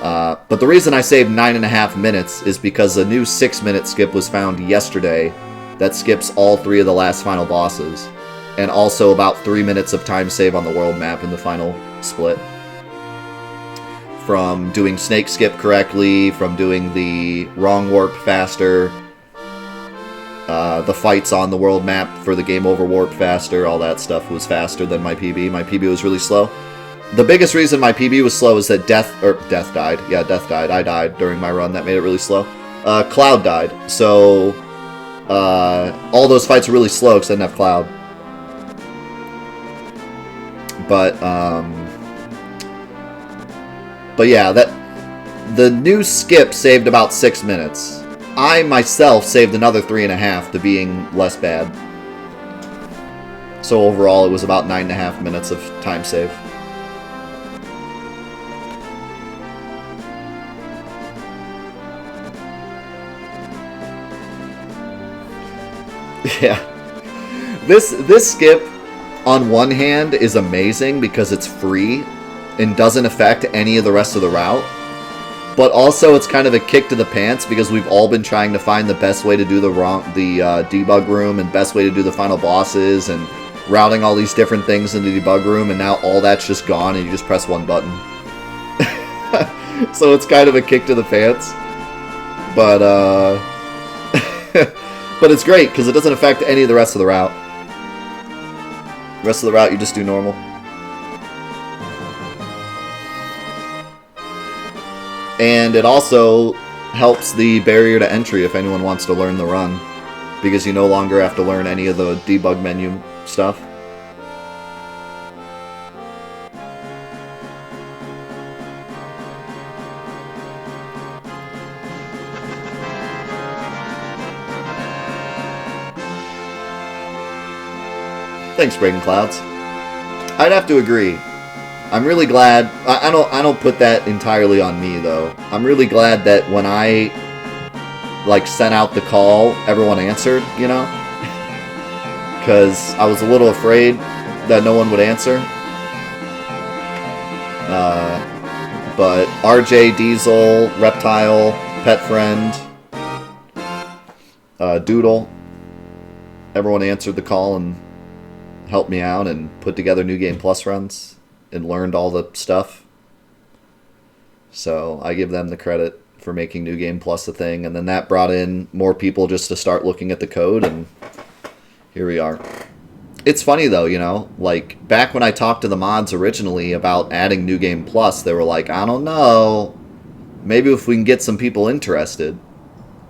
But the reason I saved 9.5 minutes is because a new 6-minute skip was found yesterday that skips all 3 of the last final bosses, and also about 3 minutes of time save on the world map in the final split. From doing snake skip correctly, from doing the wrong warp faster, the fights on the world map for the game over warp faster, all that stuff was faster than my PB. My PB was really slow. The biggest reason my PB was slow is that Death died. Yeah, Death died. I died during my run. That made it really slow. Cloud died. So, all those fights were really slow because I didn't have Cloud. But yeah, the new skip saved about 6 minutes. I myself saved another 3.5 to being less bad. So overall, it was about 9.5 minutes of time save. Yeah. This skip, on one hand, is amazing because it's free and doesn't affect any of the rest of the route. But also, it's kind of a kick to the pants because we've all been trying to find the best way to do the debug room and best way to do the final bosses and routing all these different things in the debug room, and now all that's just gone and you just press one button. So it's kind of a kick to the pants. But, but it's great because it doesn't affect any of the rest of the route. The rest of the route you just do normal. And it also helps the barrier to entry if anyone wants to learn the run, because you no longer have to learn any of the debug menu stuff. Thanks, Breaking Clouds. I'd have to agree. I'm really glad. I don't put that entirely on me though. I'm really glad that when I sent out the call, everyone answered. You know, because I was a little afraid that no one would answer. But RJ, Diesel, Reptile, Pet Friend, Doodle, everyone answered the call and helped me out and put together New Game Plus runs and learned all the stuff. So I give them the credit for making New Game Plus a thing. And then that brought in more people just to start looking at the code, and here we are. It's funny though, you know, like back when I talked to the mods originally about adding New Game Plus, they were like, I don't know, maybe if we can get some people interested.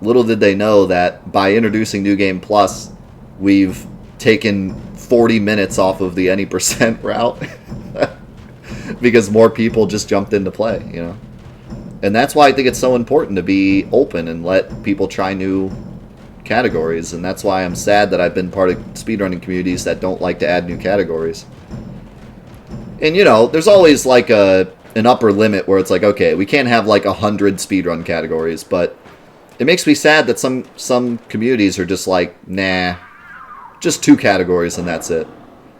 Little did they know that by introducing New Game Plus, we've taken 40 minutes off of the any percent route because more people just jumped into play, you know. And that's why I think it's so important to be open and let people try new categories, and that's why I'm sad that I've been part of speedrunning communities that don't like to add new categories. And you know, there's always like an upper limit where it's like, okay, we can't have like 100 speedrun categories, but it makes me sad that some communities are just like, nah, just 2 categories and that's it.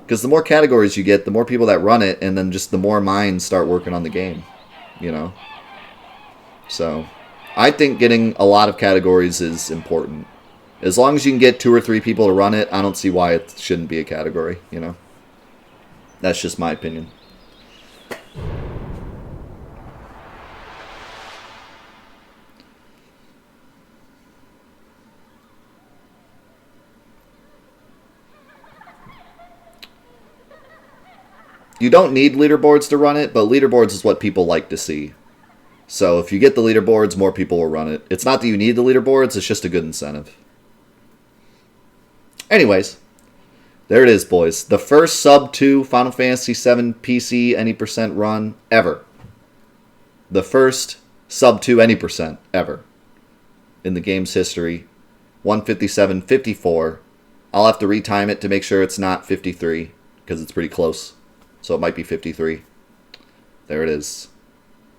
Because the more categories you get, the more people that run it, and then just the more minds start working on the game, you know. So I think getting a lot of categories is important. As long as you can get 2 or 3 people to run it, I don't see why it shouldn't be a category, you know? That's just my opinion. You don't need leaderboards to run it, but leaderboards is what people like to see. So if you get the leaderboards, more people will run it. It's not that you need the leaderboards, it's just a good incentive. Anyways, there it is, boys. The first sub-2 Final Fantasy VII PC any percent run ever. The first sub-2 any percent ever in the game's history. 157.54. I'll have to retime it to make sure it's not 53, because it's pretty close. So it might be 53. There it is.